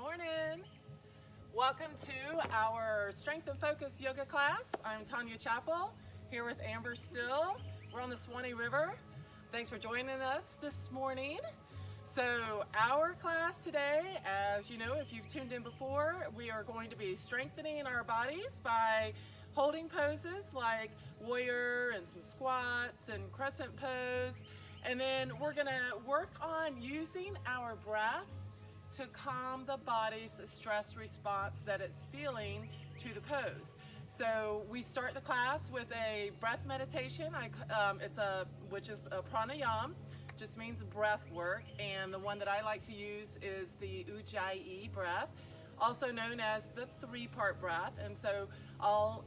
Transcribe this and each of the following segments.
morning. Welcome to our Strength and Focus yoga class. I'm Tanya Chappell here with Amber Still. We're on the Suwannee River. Thanks for joining us this morning. So our class today, as you know, if you've tuned in before, we are going to be strengthening our bodies by holding poses like warrior and some squats and crescent pose. And then we're gonna work on using our breath to calm the body's stress response that it's feeling to the pose. So we start the class with a breath meditation. Which is a pranayama, just means breath work, and the one that I like to use is the Ujjayi breath, also known as the three-part breath. And so I'll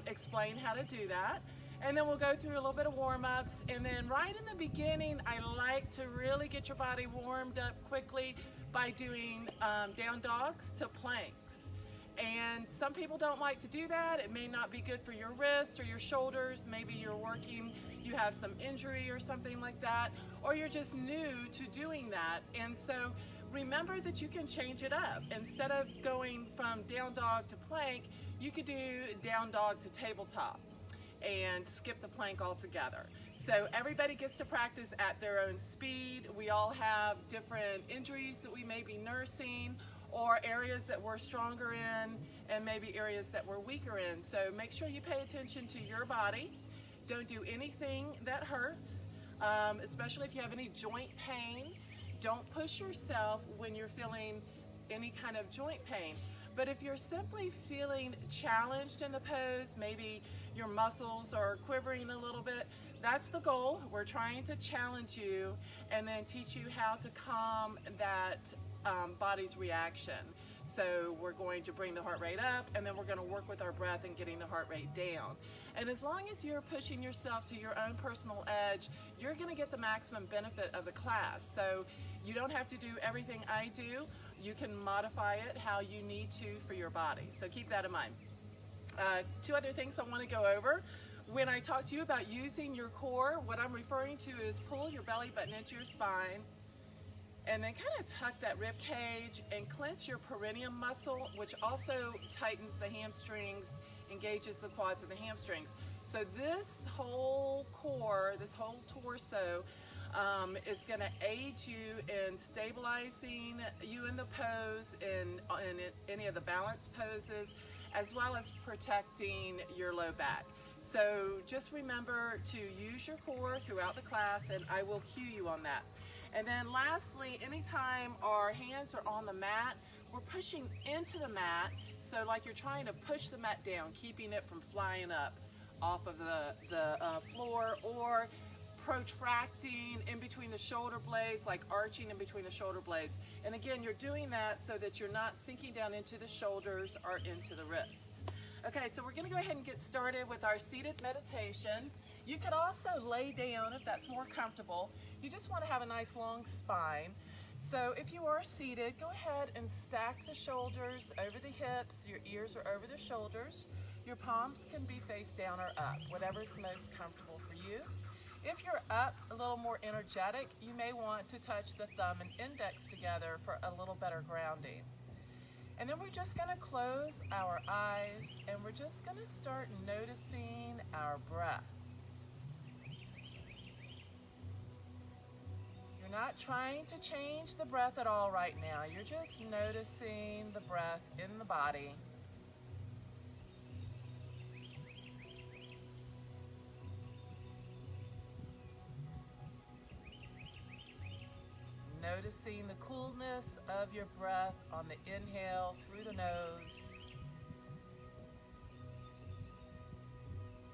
explain how to do that. And then we'll go through a little bit of warm-ups, and then right in the beginning I like to really get your body warmed up quickly by doing down dogs to planks. And some people don't like to do that. It may not be good for your wrists or your shoulders. Maybe you have some injury or something like that, or you're just new to doing that. And so remember that you can change it up. Instead of going from down dog to plank, you could do down dog to tabletop and skip the plank altogether. So everybody gets to practice at their own speed. We all have different injuries that we may be nursing, or areas that we're stronger in and maybe areas that we're weaker in. So make sure you pay attention to your body. Don't do anything that hurts, especially if you have any joint pain. Don't push yourself when you're feeling any kind of joint pain. But if you're simply feeling challenged in the pose, maybe your muscles are quivering a little bit, that's the goal. We're trying to challenge you and then teach you how to calm that body's reaction. So we're going to bring the heart rate up, and then we're going to work with our breath and getting the heart rate down. And as long as you're pushing yourself to your own personal edge, you're going to get the maximum benefit of the class. So you don't have to do everything I do. You can modify it how you need to for your body. So keep that in mind. Two other things I want to go over. When I talk to you about using your core, what I'm referring to is pull your belly button into your spine, and then kind of tuck that rib cage and clench your perineum muscle, which also tightens the hamstrings, engages the quads and the hamstrings. So this whole core, this whole torso is going to aid you in stabilizing you in the pose, in any of the balance poses, as well as protecting your low back. So just remember to use your core throughout the class, and I will cue you on that. And then lastly, anytime our hands are on the mat, we're pushing into the mat, so like you're trying to push the mat down, keeping it from flying up off of the floor, or protracting in between the shoulder blades, like arching in between the shoulder blades. And again, you're doing that so that you're not sinking down into the shoulders or into the wrists. Okay, so we're gonna go ahead and get started with our seated meditation. You could also lay down if that's more comfortable. You just wanna have a nice long spine. So if you are seated, go ahead and stack the shoulders over the hips. Your ears are over the shoulders. Your palms can be face down or up, whatever's most comfortable for you. If you're up, a little more energetic, you may want to touch the thumb and index together for a little better grounding. And then we're just gonna close our eyes, and we're just gonna start noticing our breath. You're not trying to change the breath at all right now. You're just noticing the breath in the body. Noticing the coolness of your breath on the inhale through the nose,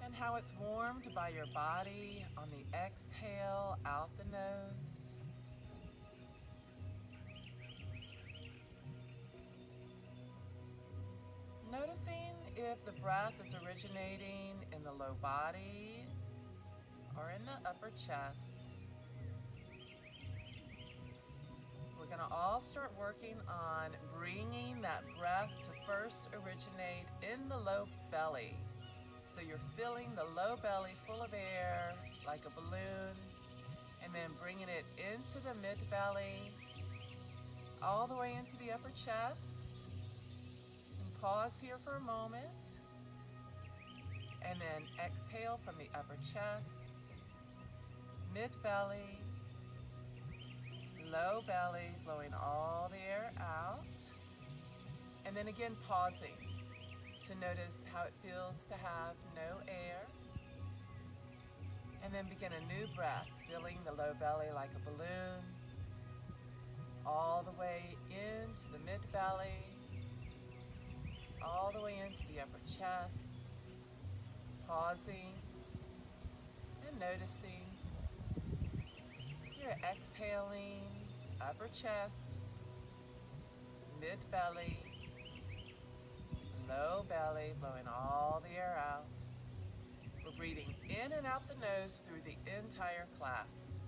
and how it's warmed by your body on the exhale out the nose. Noticing if the breath is originating in the low body or in the upper chest. We're going to all start working on bringing that breath to first originate in the low belly. So you're filling the low belly full of air like a balloon, and then bringing it into the mid belly, all the way into the upper chest. And pause here for a moment. And then exhale from the upper chest, mid-belly, low belly, blowing all the air out. And then again pausing to notice how it feels to have no air. And then begin a new breath, filling the low belly like a balloon, all the way into the mid-belly, all the way into the upper chest, pausing and noticing. You're exhaling, upper chest, mid-belly, low belly, blowing all the air out. We're breathing in and out the nose through the entire class.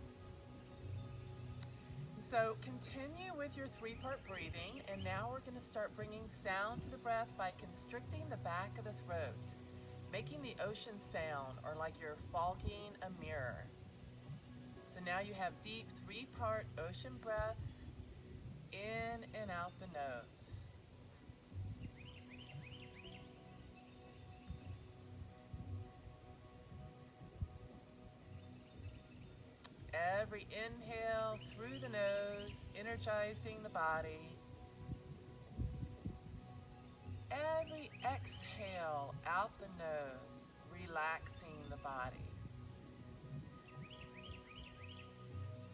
So continue with your three-part breathing, and now we're going to start bringing sound to the breath by constricting the back of the throat, making the ocean sound, or like you're fogging a mirror. So now you have deep three-part ocean breaths in and out the nose. Every inhale through the nose, energizing the body. Every exhale out the nose, relaxing the body.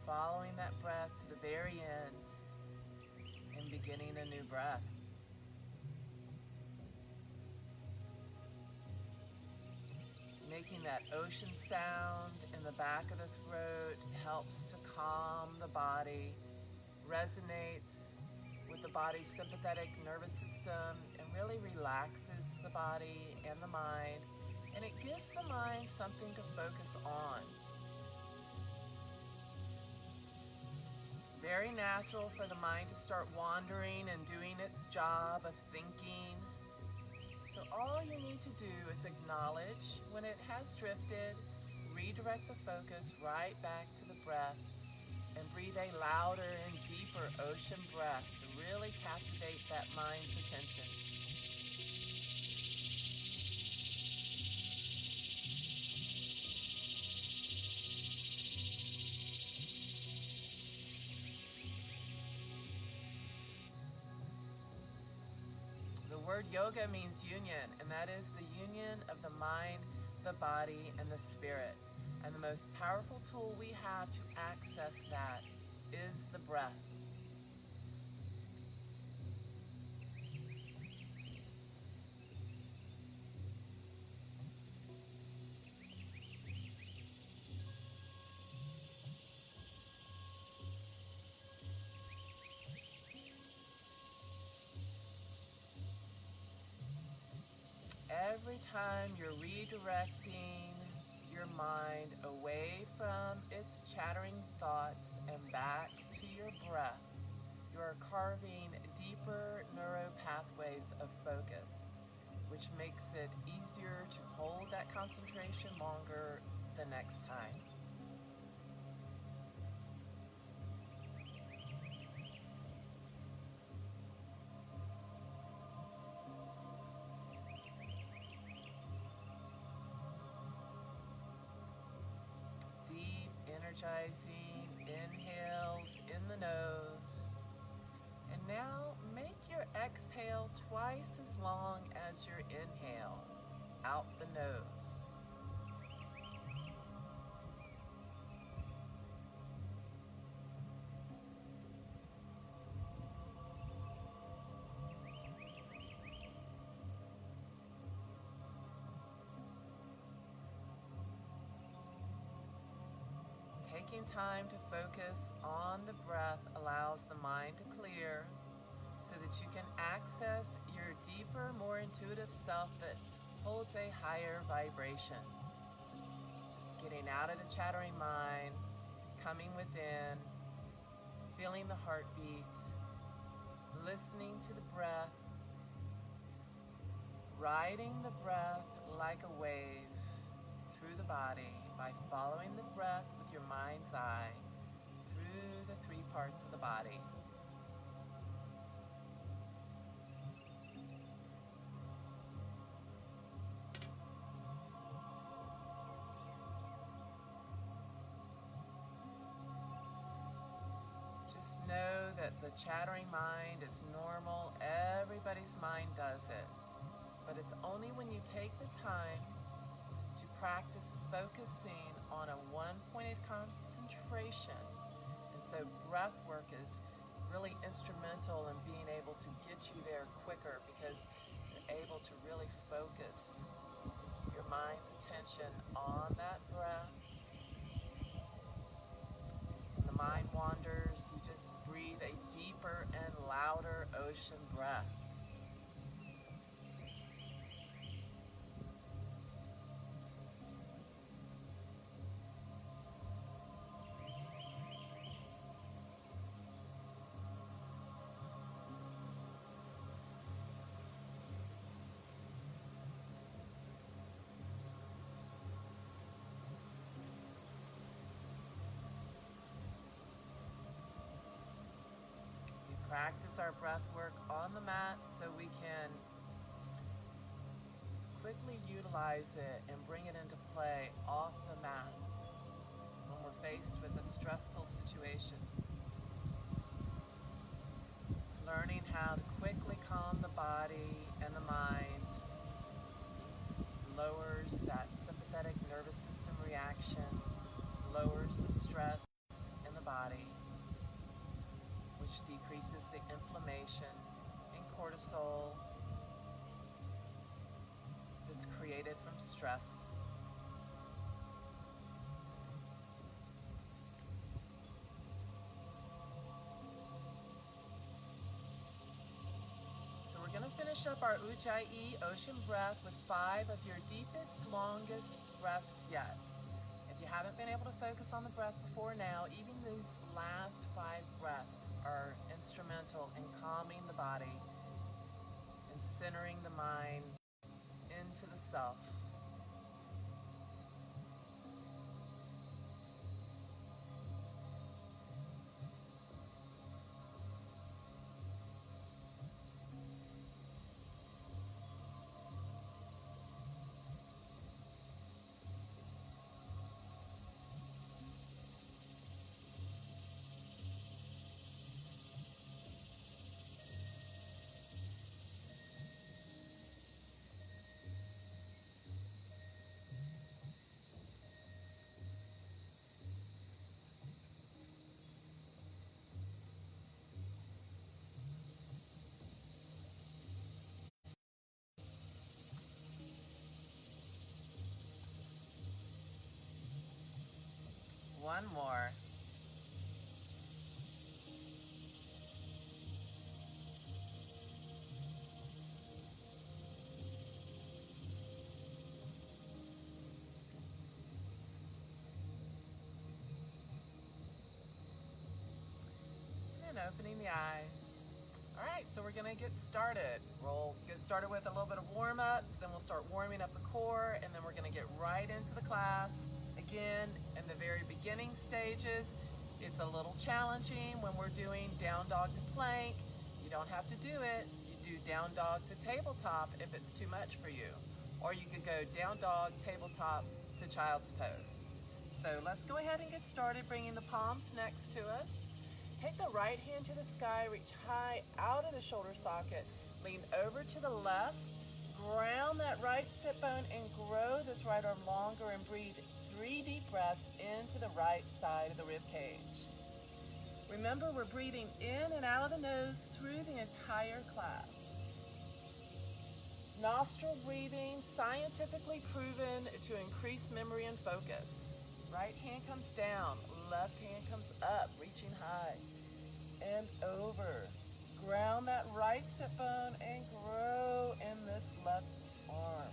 Following that breath to the very end and beginning a new breath. Making that ocean sound in the back of the throat helps to calm the body, resonates with the body's sympathetic nervous system, and really relaxes the body and the mind, and it gives the mind something to focus on. Very natural for the mind to start wandering and doing its job of thinking. So all you need to do is acknowledge when it has drifted, redirect the focus right back to the breath, and breathe a louder and deeper ocean breath to really captivate that mind's attention. The word yoga means union, and that is the union of the mind, the body, and the spirit. And the most powerful tool we have to access that is the breath. Every time you're redirecting your mind away from its chattering thoughts and back to your breath, you are carving deeper neural pathways of focus, which makes it easier to hold that concentration longer the next time. Energizing inhales in the nose. And now make your exhale twice as long as your inhale out the nose. Taking time to focus on the breath allows the mind to clear so that you can access your deeper, more intuitive self that holds a higher vibration. Getting out of the chattering mind, coming within, feeling the heartbeat, listening to the breath, riding the breath like a wave through the body by following the breath with your mind's eye through the three parts of the body. chattering mind is normal. Everybody's mind does it. But it's only when you take the time to practice focusing on a one-pointed concentration. And so breath work is really instrumental in being able to get you there quicker, because you're able to really focus your mind's attention on that breath. When the mind wanders, you just breathe a deeper and louder ocean breath. Practice our breath work on the mat so we can quickly utilize it and bring it into play off the mat when we're faced with a stressful situation. Learning how to quickly calm the body and the mind lowers that sympathetic nervous system reaction, lowers the stress in the body, which decreases the inflammation and cortisol that's created from stress. So we're going to finish up our Ujjayi ocean breath with 5 of your deepest, longest breaths yet. If you haven't been able to focus on the breath before now, even these last 5 breaths are instrumental in calming the body and centering the mind into the self. One more. And opening the eyes. All right, so we're gonna get started. We'll get started with a little bit of warm-ups, then we'll start warming up the core, and then we're gonna get right into the class. Again, in the very beginning stages, it's a little challenging when we're doing down dog to plank. You don't have to do it. You do down dog to tabletop if it's too much for you. Or you could go down dog, tabletop to child's pose. So let's go ahead and get started, bringing the palms next to us. Take the right hand to the sky, reach high out of the shoulder socket, lean over to the left, ground that right sit bone and grow this right arm longer, and breathe 3 deep breaths into the right side of the rib cage. Remember, we're breathing in and out of the nose through the entire class. Nostril breathing, scientifically proven to increase memory and focus. Right hand comes down, left hand comes up, reaching high and over. Ground that right sit bone and grow in this left arm.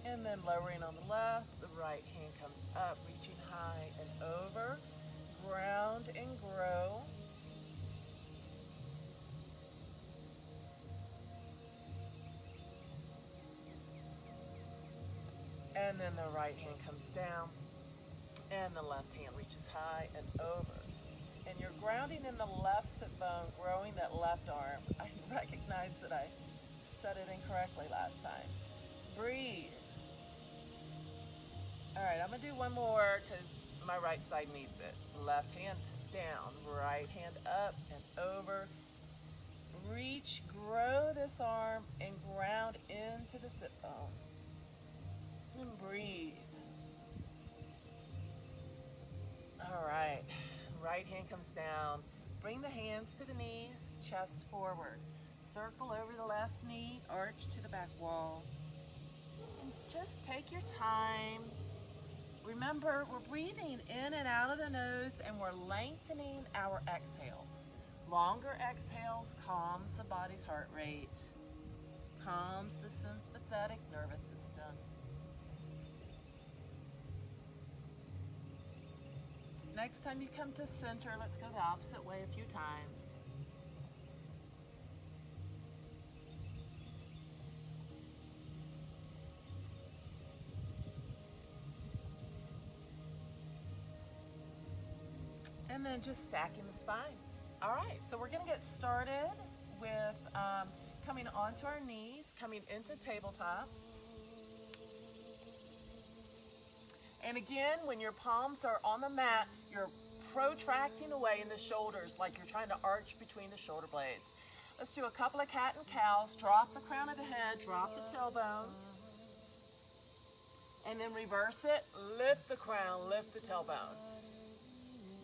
And then lowering on the left, the right hand comes up, reaching high and over. Ground and grow. And then the right hand comes down and the left hand reaches high and over. And you're grounding in the left sit bone, growing that left arm. I recognize that I said it incorrectly last time. Breathe. All right, I'm gonna do one more because My right side needs it. Left hand down, right hand up and over. Reach, grow this arm and ground into the sit bone. And breathe. All right, right hand comes down. Bring the hands to the knees, chest forward. Circle over the left knee, arch to the back wall. And just take your time. Remember, we're breathing in and out of the nose and we're lengthening our exhales. Longer exhales calms the body's heart rate, calms the sympathetic nervous system. Next time you come to center, let's go the opposite way a few times. And then just stacking the spine. All right, so we're gonna get started with coming onto our knees, coming into tabletop. And again, when your palms are on the mat, you're protracting away in the shoulders like you're trying to arch between the shoulder blades. Let's do a couple of cat and cows. Drop the crown of the head, drop the tailbone. And then reverse it, lift the crown, lift the tailbone.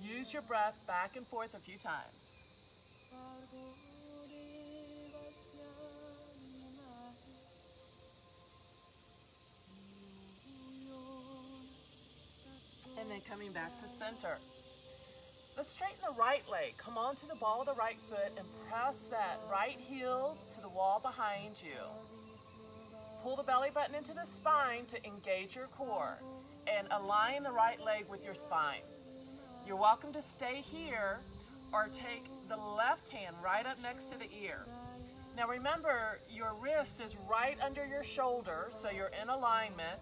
Use your breath back and forth a few times. And then coming back to center. Let's straighten the right leg. Come onto the ball of the right foot and press that right heel to the wall behind you. Pull the belly button into the spine to engage your core and align the right leg with your spine. You're welcome to stay here or take the left hand right up next to the ear. Now remember, your wrist is right under your shoulder, so you're in alignment.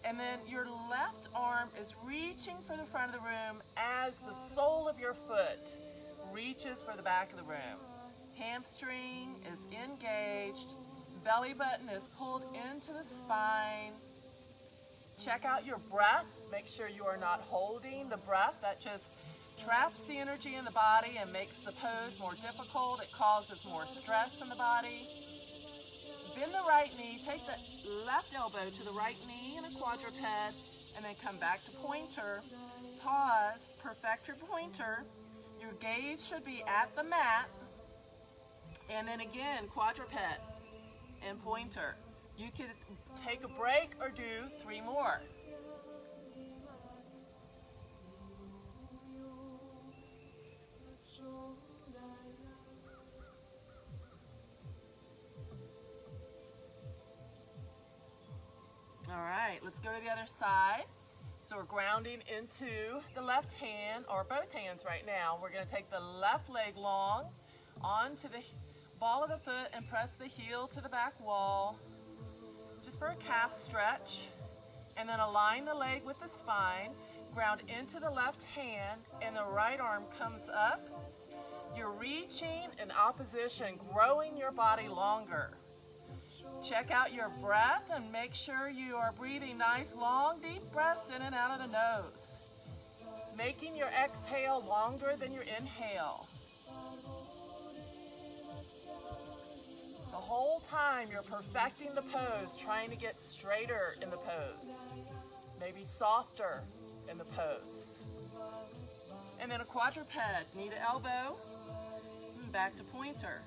And then your left arm is reaching for the front of the room as the sole of your foot reaches for the back of the room. Hamstring is engaged, belly button is pulled into the spine. Check out your breath. Make sure you are not holding the breath. That just traps the energy in the body and makes the pose more difficult. It causes more stress in the body. Bend the right knee, take the left elbow to the right knee in a quadruped, and then come back to pointer. Pause, perfect your pointer. Your gaze should be at the mat. And then again, quadruped and pointer. You can take a break or do 3 more. All right, let's go to the other side. So we're grounding into the left hand, or both hands right now. We're gonna take the left leg long onto the ball of the foot and press the heel to the back wall, just for a calf stretch. And then align the leg with the spine, ground into the left hand, and the right arm comes up. You're reaching in opposition, growing your body longer. Check out your breath and make sure you are breathing nice, long, deep breaths in and out of the nose. Making your exhale longer than your inhale. The whole time you're perfecting the pose, trying to get straighter in the pose. Maybe softer in the pose. And then a quadruped, knee to elbow, and back to pointer.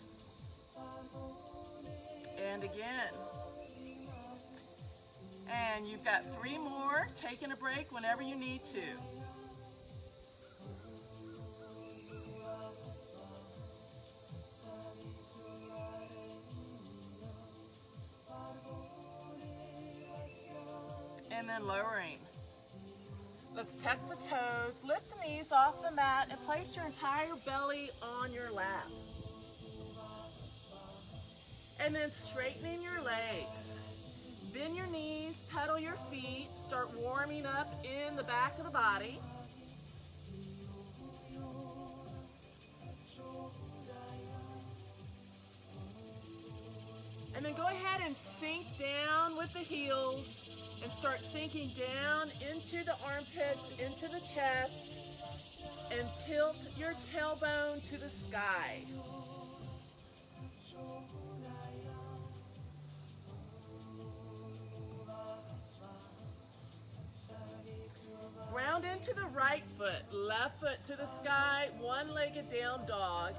And again. And you've got 3 more, taking a break whenever you need to. And then lowering. Let's tuck the toes, lift the knees off the mat, and place your entire belly on your lap. And then straightening your legs. Bend your knees, pedal your feet, start warming up in the back of the body. And then go ahead and sink down with the heels. and start sinking down into the armpits, into the chest, and tilt your tailbone to the sky. Ground into the right foot, left foot to the sky, one-legged down dog.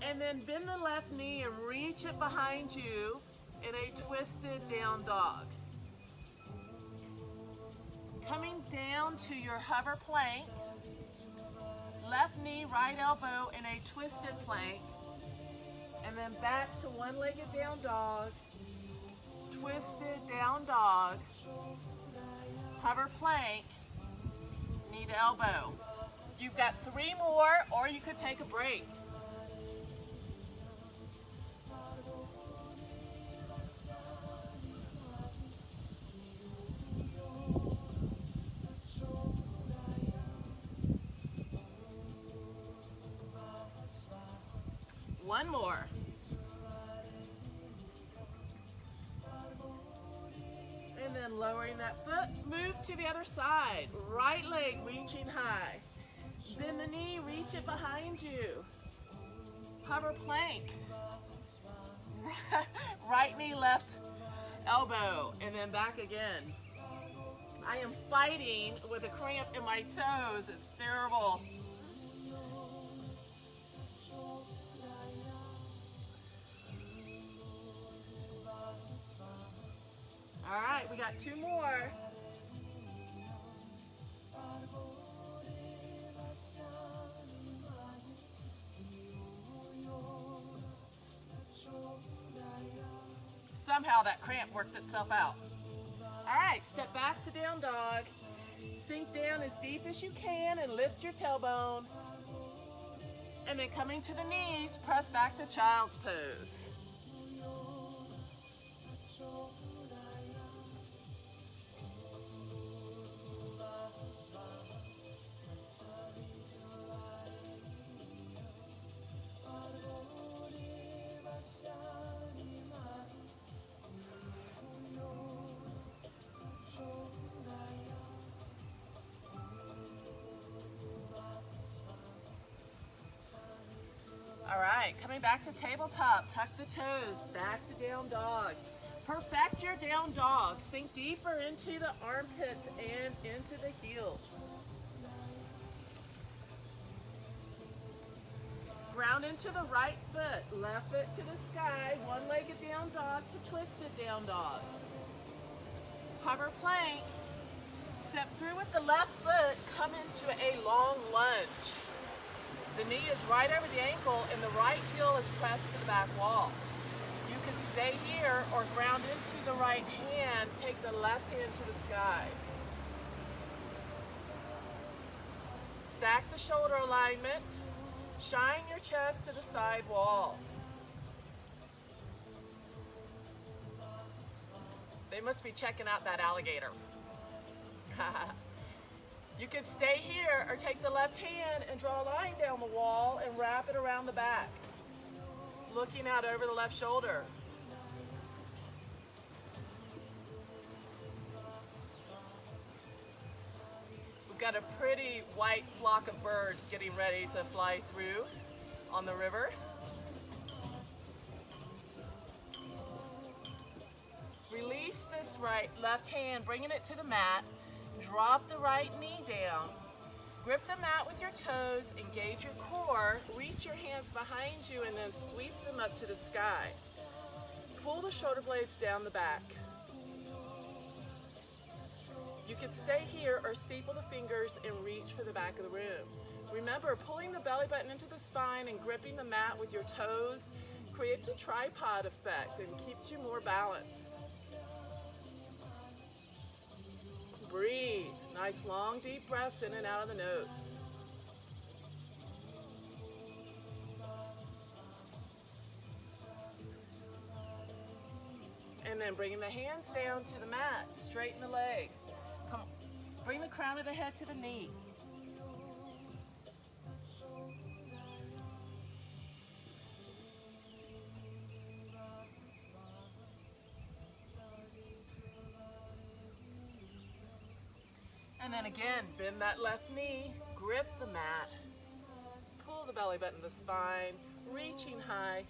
And then bend the left knee and reach it behind you in a twisted down dog. Coming down to your hover plank, left knee, right elbow in a twisted plank, and then back to one-legged down dog, twisted down dog, hover plank, knee to elbow. You've got 3 more, or you could take a break. One more. And then lowering that foot, move to the other side. Right leg reaching high. Bend the knee, reach it behind you. Hover plank. Right knee, left elbow, and then back again. I am fighting with a cramp in my toes. It's terrible. All right, we got 2 more. Somehow that cramp worked itself out. All right, step back to down dog. Sink down as deep as you can and lift your tailbone. And then coming to the knees, press back to child's pose. All right, coming back to tabletop, tuck the toes, back to down dog. Perfect your down dog. Sink deeper into the armpits and into the heels. Ground into the right foot, left foot to the sky, one-legged down dog to twisted down dog. Hover plank, step through with the left foot, come into a long lunge. The knee is right over the ankle and the right heel is pressed to the back wall. You can stay here or ground into the right hand, take the left hand to the sky. Stack the shoulder alignment, shine your chest to the side wall. They must be checking out that alligator. You can stay here or take the left hand and draw a line down the wall and wrap it around the back, looking out over the left shoulder. We've got a pretty white flock of birds getting ready to fly through on the river. Release this left hand, bringing it to the mat. Drop the right knee down. Grip the mat with your toes, engage your core, reach your hands behind you and then sweep them up to the sky. Pull the shoulder blades down the back. You can stay here or steeple the fingers and reach for the back of the room. Remember, pulling the belly button into the spine and gripping the mat with your toes creates a tripod effect and keeps you more balanced. Breathe. Nice long deep breaths in and out of the nose. And then bringing the hands down to the mat, straighten the legs. Come, bring the crown of the head to the knee. And then again, bend that left knee, grip the mat, pull the belly button to the spine, reaching high,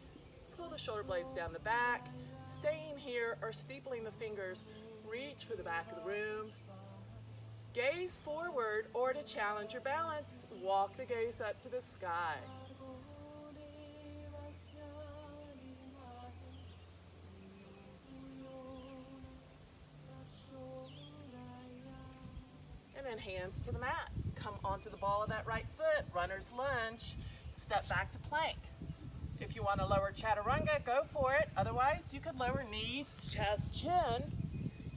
pull the shoulder blades down the back, staying here or steepling the fingers, reach for the back of the room. Gaze forward, or to challenge your balance, walk the gaze up to the sky. And then hands to the mat. Come onto the ball of that right foot, runner's lunge, step back to plank. If you want to lower chaturanga, go for it. Otherwise, you could lower knees, chest, chin,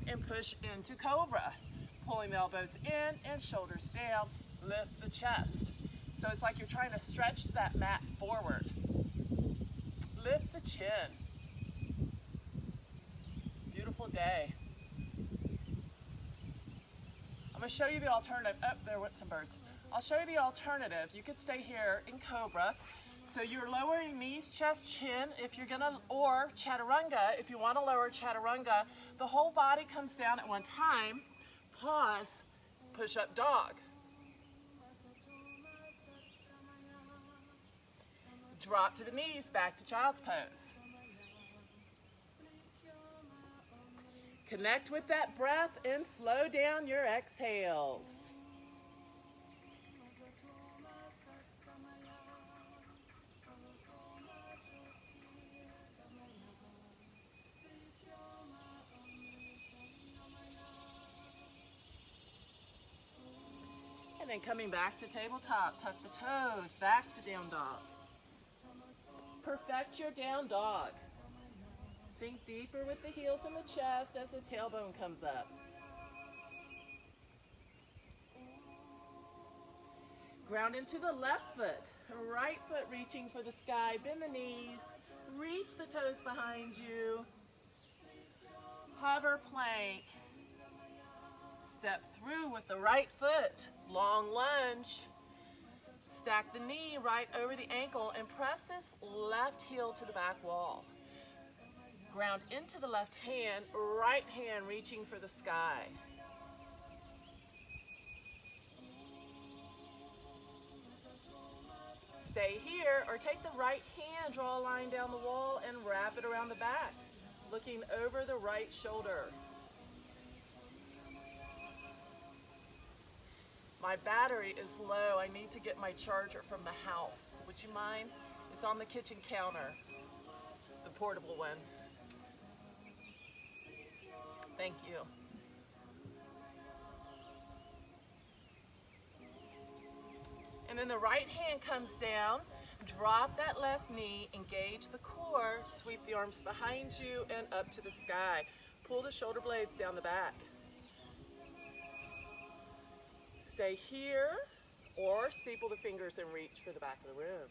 and push into cobra. Pulling the elbows in and shoulders down, lift the chest. So it's like you're trying to stretch that mat forward. Lift the chin. Beautiful day. I'm going to show you the alternative. Oh, there went some birds. I'll show you the alternative. You could stay here in cobra. So you're lowering knees, chest, chin if you're gonna, or chaturanga. If you want to lower chaturanga, the whole body comes down at one time. Pause, push up dog. Drop to the knees, back to child's pose. Connect with that breath and slow down your exhales. And then coming back to tabletop, tuck the toes, back to down dog. Perfect your down dog. Sink deeper with the heels in the chest as the tailbone comes up. Ground into the left foot, right foot reaching for the sky, bend the knees, reach the toes behind you, hover plank, step through with the right foot, long lunge, stack the knee right over the ankle and press this left heel to the back wall. Ground into the left hand, right hand reaching for the sky. Stay here or take the right hand, draw a line down the wall and wrap it around the back, looking over the right shoulder. My battery is low. I need to get my charger from the house. Would you mind? It's on the kitchen counter, the portable one. Thank you. And then the right hand comes down, drop that left knee, engage the core, sweep the arms behind you and up to the sky. Pull the shoulder blades down the back. Stay here or steeple the fingers and reach for the back of the room.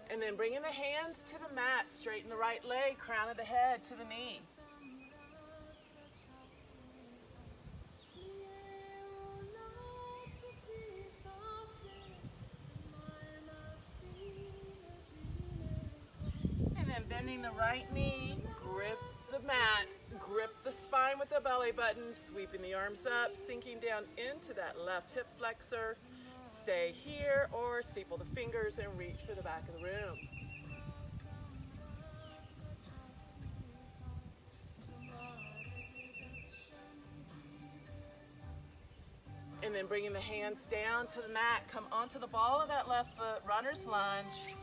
And then bringing the hands to the mat, straighten the right leg, crown of the head to the knee. And then bending the right knee, grip the mat, grip the spine with the belly button, sweeping the arms up, sinking down into that left hip flexor. Stay here or steeple the fingers and reach for the back of the room. And then bringing the hands down to the mat, come onto the ball of that left foot, runner's lunge,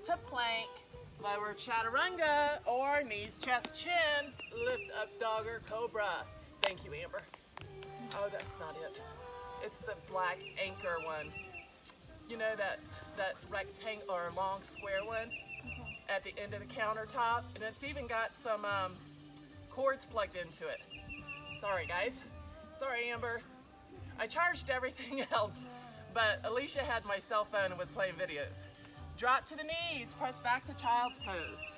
to plank, lower chaturanga, or knees, chest, chin, lift up dog or cobra. Thank you, Amber. Oh, that's not it. It's the black anchor one. You know that rectangle or long square one at the end of the countertop? And it's even got some cords plugged into it. Sorry, guys. Sorry, Amber. I charged everything else, but Alicia had my cell phone and was playing videos. Drop to the knees, press back to child's pose.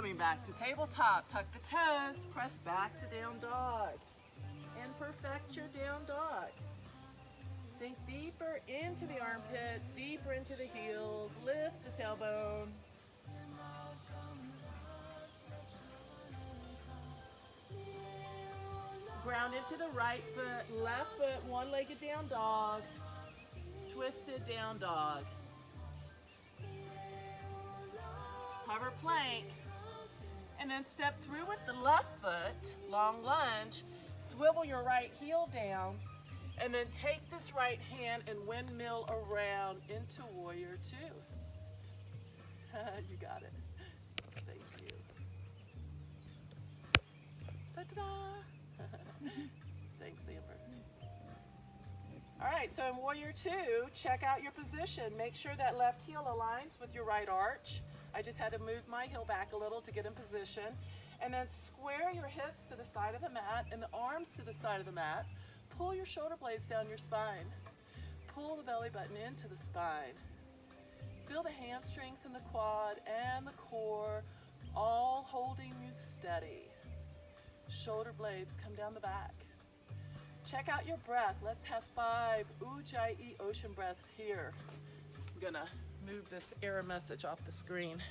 Coming back to tabletop, tuck the toes, press back to down dog, and perfect your down dog. Sink deeper into the armpits, deeper into the heels, lift the tailbone. Ground into the right foot, left foot, one-legged down dog, twisted down dog. Hover plank, and then step through with the left foot, long lunge, swivel your right heel down, and then take this right hand and windmill around into warrior two. You got it. Thank you. Ta-da! Thanks, Amber. All right, so in warrior two, check out your position. Make sure that left heel aligns with your right arch. I just had to move my heel back a little to get in position. And then square your hips to the side of the mat and the arms to the side of the mat. Pull your shoulder blades down your spine. Pull the belly button into the spine. Feel the hamstrings and the quad and the core all holding you steady. Shoulder blades come down the back. Check out your breath. Let's have 5 Ujjayi ocean breaths here. I'm gonna move this error message off the screen.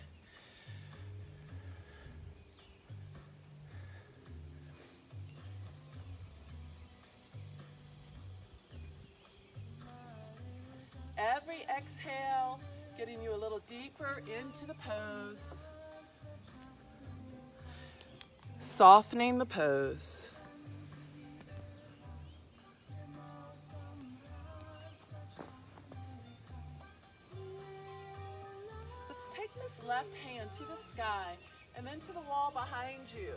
Every exhale, getting you a little deeper into the pose. Softening the pose. Let's take this left hand to the sky and then to the wall behind you.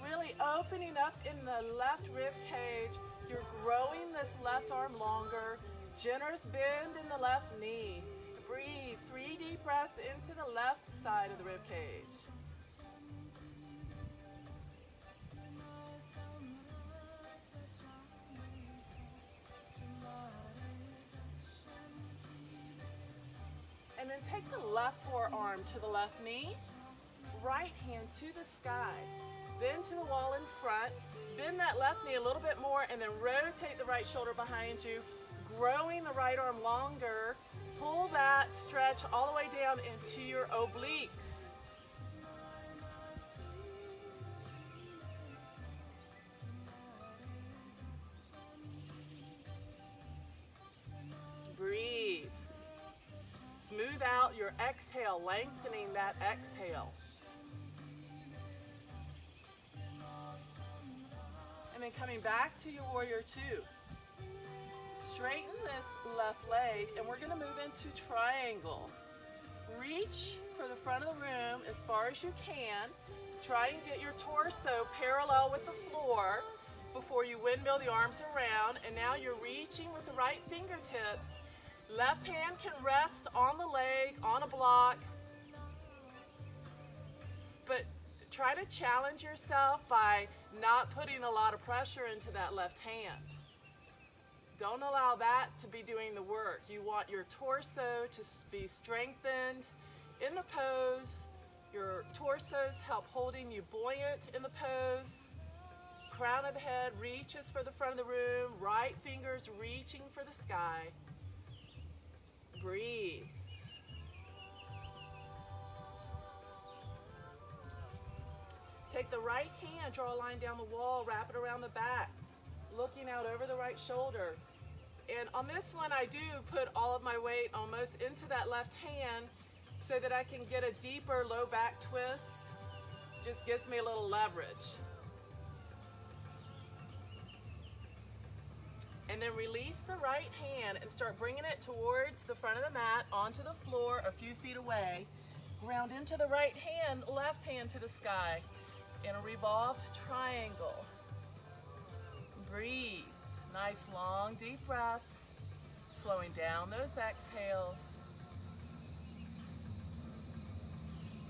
Really opening up in the left rib cage. You're growing this left arm longer. Generous bend in the left knee. Breathe. 3 deep breaths into the left side of the rib cage. And then take the left forearm to the left knee. Right hand to the sky. Then to the wall in front. Bend that left knee a little bit more and then rotate the right shoulder behind you. Growing the right arm longer, pull that stretch all the way down into your obliques. Breathe. Smooth out your exhale, lengthening that exhale. And then coming back to your warrior two. Straighten this left leg and we're going to move into triangle. Reach for the front of the room as far as you can. Try and get your torso parallel with the floor before you windmill the arms around. And now you're reaching with the right fingertips. Left hand can rest on the leg, on a block. But try to challenge yourself by not putting a lot of pressure into that left hand. Don't allow that to be doing the work. You want your torso to be strengthened in the pose. Your torsos help holding you buoyant in the pose. Crown of the head reaches for the front of the room. Right fingers reaching for the sky. Breathe. Take the right hand, draw a line down the wall, wrap it around the back. Looking out over the right shoulder. And on this one, I do put all of my weight almost into that left hand so that I can get a deeper low back twist. Just gives me a little leverage. And then release the right hand and start bringing it towards the front of the mat, onto the floor a few feet away. Ground into the right hand, left hand to the sky in a revolved triangle. Breathe. Nice long deep breaths. Slowing down those exhales.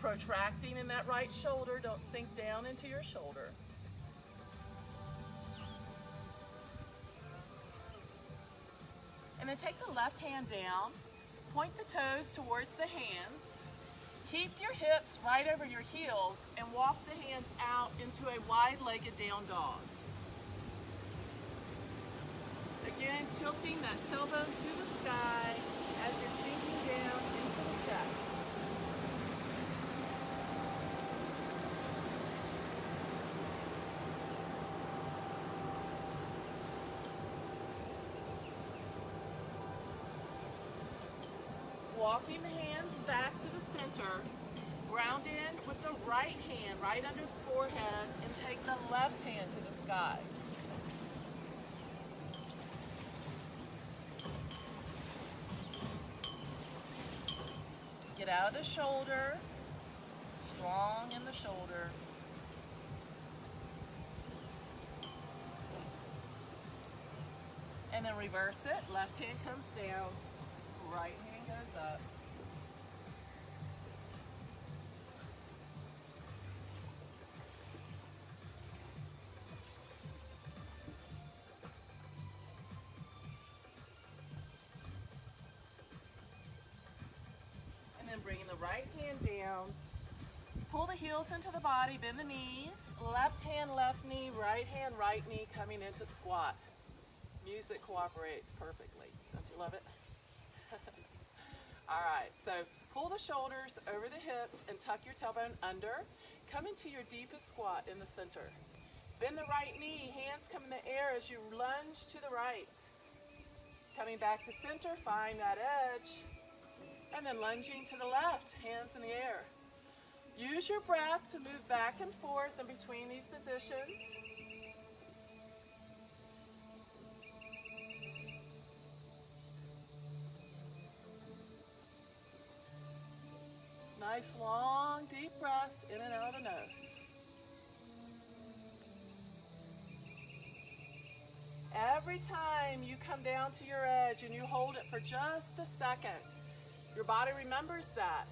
Protracting in that right shoulder. Don't sink down into your shoulder. And then take the left hand down. Point the toes towards the hands. Keep your hips right over your heels and walk the hands out into a wide-legged down dog. Again, tilting that tailbone to the sky as you're sinking down into the chest. Walking the hands back to the center, ground in with the right hand right under the forehead and take the left hand to the sky. Get out of the shoulder, strong in the shoulder. And then reverse it, left hand comes down, right hand goes up. And then bringing the right hand down, pull the heels into the body, bend the knees, left hand, left knee, right hand, right knee coming into squat. Music cooperates perfectly. Don't you love it? All right, so pull the shoulders over the hips and tuck your tailbone under. Come into your deepest squat in the center. Bend the right knee, hands come in the air as you lunge to the right. Coming back to center, find that edge. And then lunging to the left, hands in the air. Use your breath to move back and forth in between these positions. Nice long deep breaths in and out of the nose. Every time you come down to your edge and you hold it for just a second, your body remembers that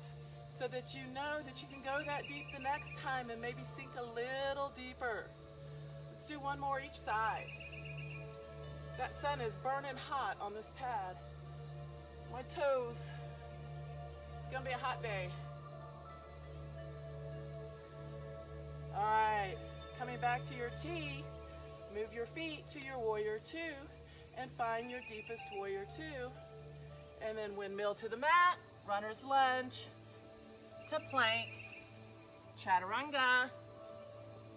so that you know that you can go that deep the next time and maybe sink a little deeper. Let's do one more each side. That sun is burning hot on this pad. My toes. It's gonna be a hot day. All right, coming back to your T, move your feet to your warrior two and find your deepest warrior two. And then windmill to the mat, runner's lunge, to plank, chaturanga,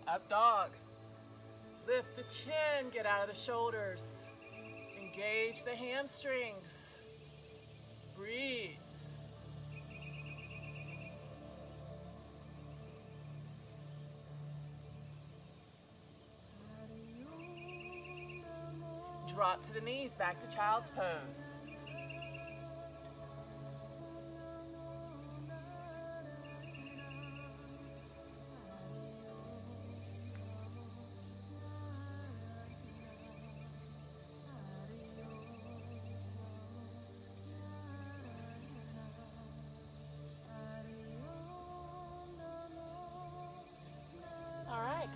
up dog. Lift the chin, get out of the shoulders. Engage the hamstrings. Breathe. Drop to the knees, back to child's pose.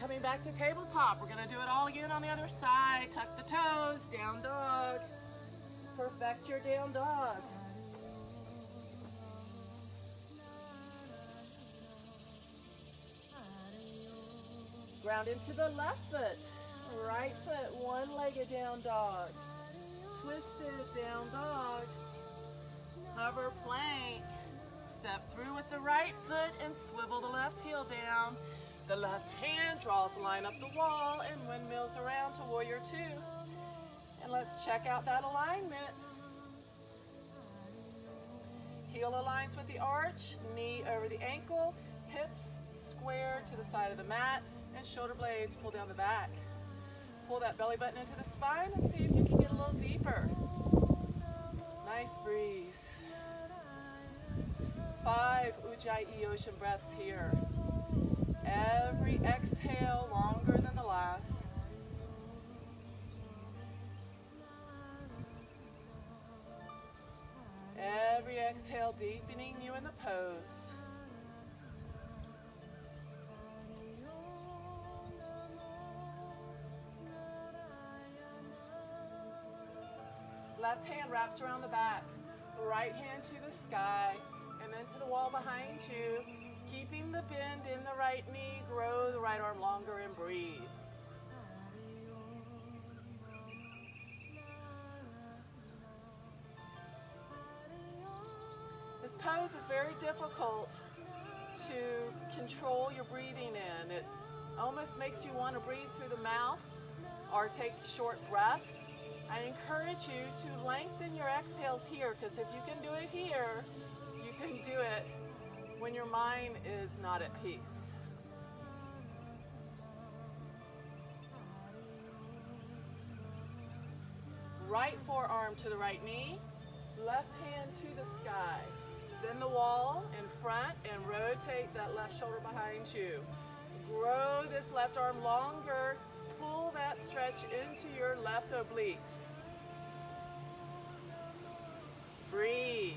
Coming back to tabletop. We're going to do it all again on the other side. Tuck the toes, down dog. Perfect your down dog. Ground into the left foot. Right foot, one-legged down dog. Twisted down dog. Hover plank. Step through with the right foot and swivel the left heel down. The left hand draws a line up the wall and windmills around to warrior two. And let's check out that alignment. Heel aligns with the arch, knee over the ankle, hips square to the side of the mat, and shoulder blades pull down the back. Pull that belly button into the spine and see if you can get a little deeper. Nice breeze. 5 Ujjayi ocean breaths here. Every exhale longer than the last. Every exhale deepening you in the pose. Left hand wraps around the back. Right hand to the sky. and then to the wall behind you. Keeping the bend in the right knee, grow the right arm longer and breathe. This pose is very difficult to control your breathing in. It almost makes you want to breathe through the mouth or take short breaths. I encourage you to lengthen your exhales here, because if you can do it here, you can do it when your mind is not at peace. Right forearm to the right knee, left hand to the sky. Then the wall in front and rotate that left shoulder behind you. Grow this left arm longer. Pull that stretch into your left obliques. Breathe.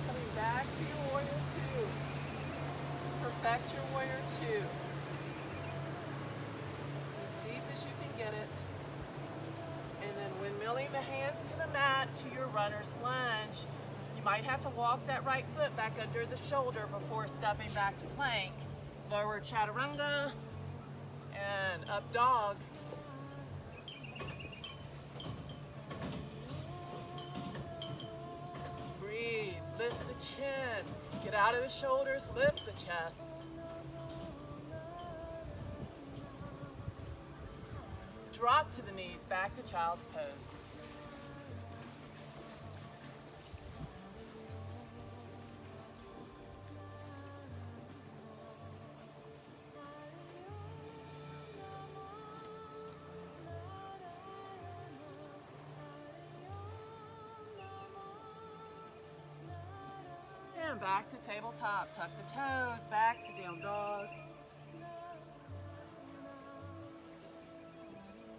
Coming back to your warrior two. Perfect your warrior two. As deep as you can get it. And then windmilling the hands to the mat to your runner's lunge. You might have to walk that right foot back under the shoulder before stepping back to plank. Lower chaturanga and up dog. Breathe, lift the chin, get out of the shoulders, lift the chest. Drop to the knees, back to child's pose. And back to tabletop. Tuck the toes, back to down dog.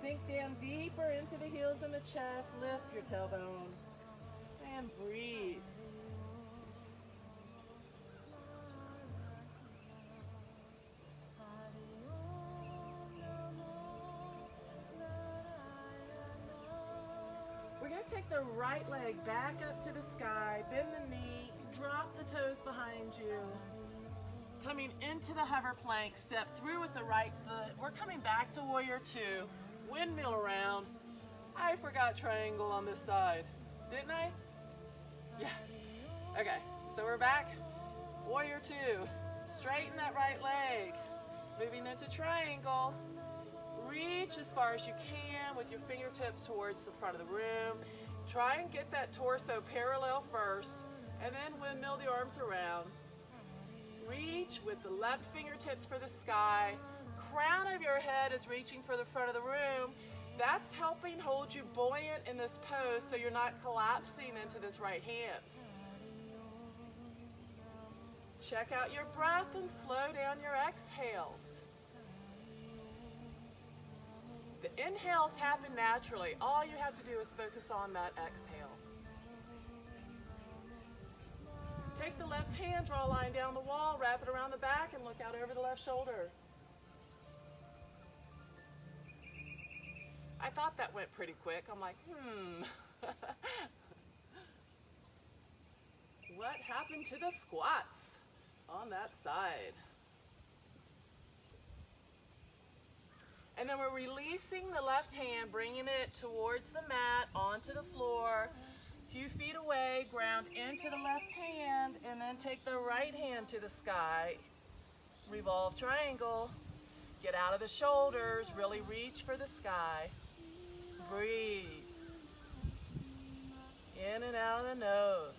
Sink down deeper into the heels and the chest. Lift your tailbone and breathe. We're going to take the right leg back up to the sky, bend the knee, drop the toes behind you. Coming into the hover plank, step through with the right foot. We're coming back to warrior two. Windmill around. I forgot triangle on this side. Didn't I? Yeah. Okay, so we're back. Warrior two. Straighten that right leg. Moving into triangle. Reach as far as you can with your fingertips towards the front of the room. Try and get that torso parallel first, and then windmill the arms around. Reach with the left fingertips for the sky. Crown of your head is reaching for the front of the room. That's helping hold you buoyant in this pose so you're not collapsing into this right hand. Check out your breath and slow down your exhales. The inhales happen naturally. All you have to do is focus on that exhale. Take the left hand, draw a line down the wall, wrap it around the back, and look out over the left shoulder. I thought that went pretty quick. I'm like, What happened to the squats on that side? And then we're releasing the left hand, bringing it towards the mat, onto the floor. A few feet away, ground into the left hand, and then take the right hand to the sky. Revolve triangle. Get out of the shoulders, really reach for the sky. Breathe. In and out of the nose.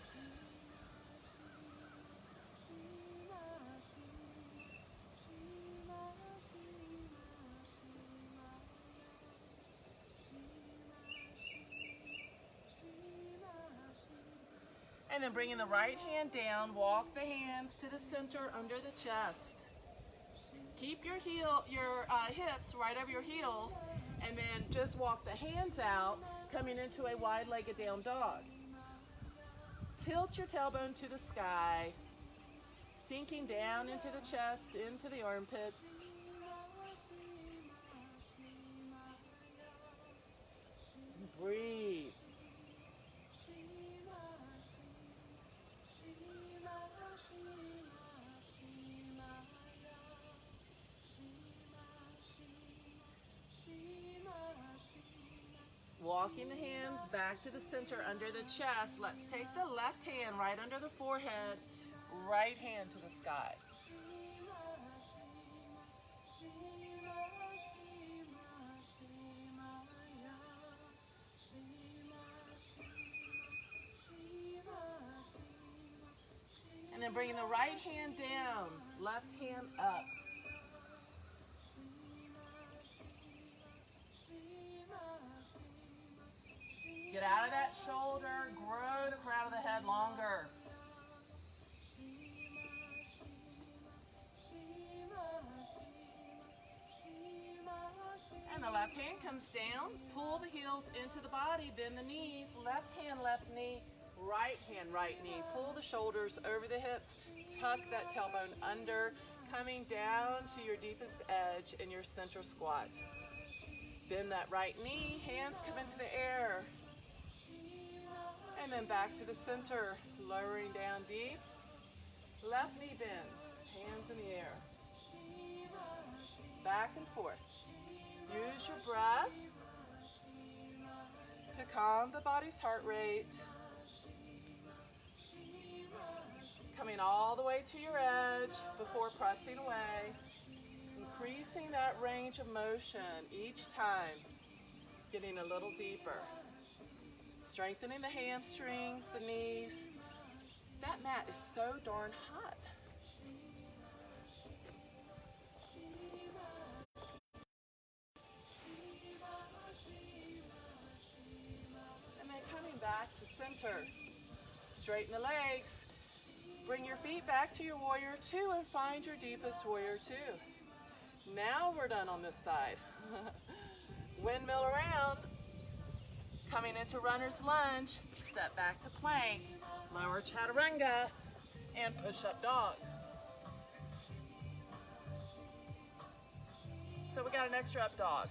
And then bringing the right hand down, walk the hands to the center under the chest. Keep your hips right over your heels, and then just walk the hands out, coming into a wide-legged down dog. Tilt your tailbone to the sky. Sink sinking down into the chest, into the armpits. Breathe. Walking the hands back to the center under the chest. Let's take the left hand right under the forehead, right hand to the sky. And then bringing the right hand down, left hand up. Get out of that shoulder, grow the crown of the head longer. And the left hand comes down, pull the heels into the body, bend the knees, left hand, left knee, right hand, right knee. Pull the shoulders over the hips, tuck that tailbone under, coming down to your deepest edge in your center squat. Bend that right knee, hands come into the air. And then back to the center, lowering down deep. Left knee bends, hands in the air. Back and forth. Use your breath to calm the body's heart rate. Coming all the way to your edge before pressing away. Increasing that range of motion each time, getting a little deeper. Strengthening the hamstrings, the knees. That mat is so darn hot. And then coming back to center. Straighten the legs. Bring your feet back to your warrior two and find your deepest warrior two. Now we're done on this side. Windmill around. Coming into runner's lunge, step back to plank, lower chaturanga, and push-up dog. So we got an extra up dog.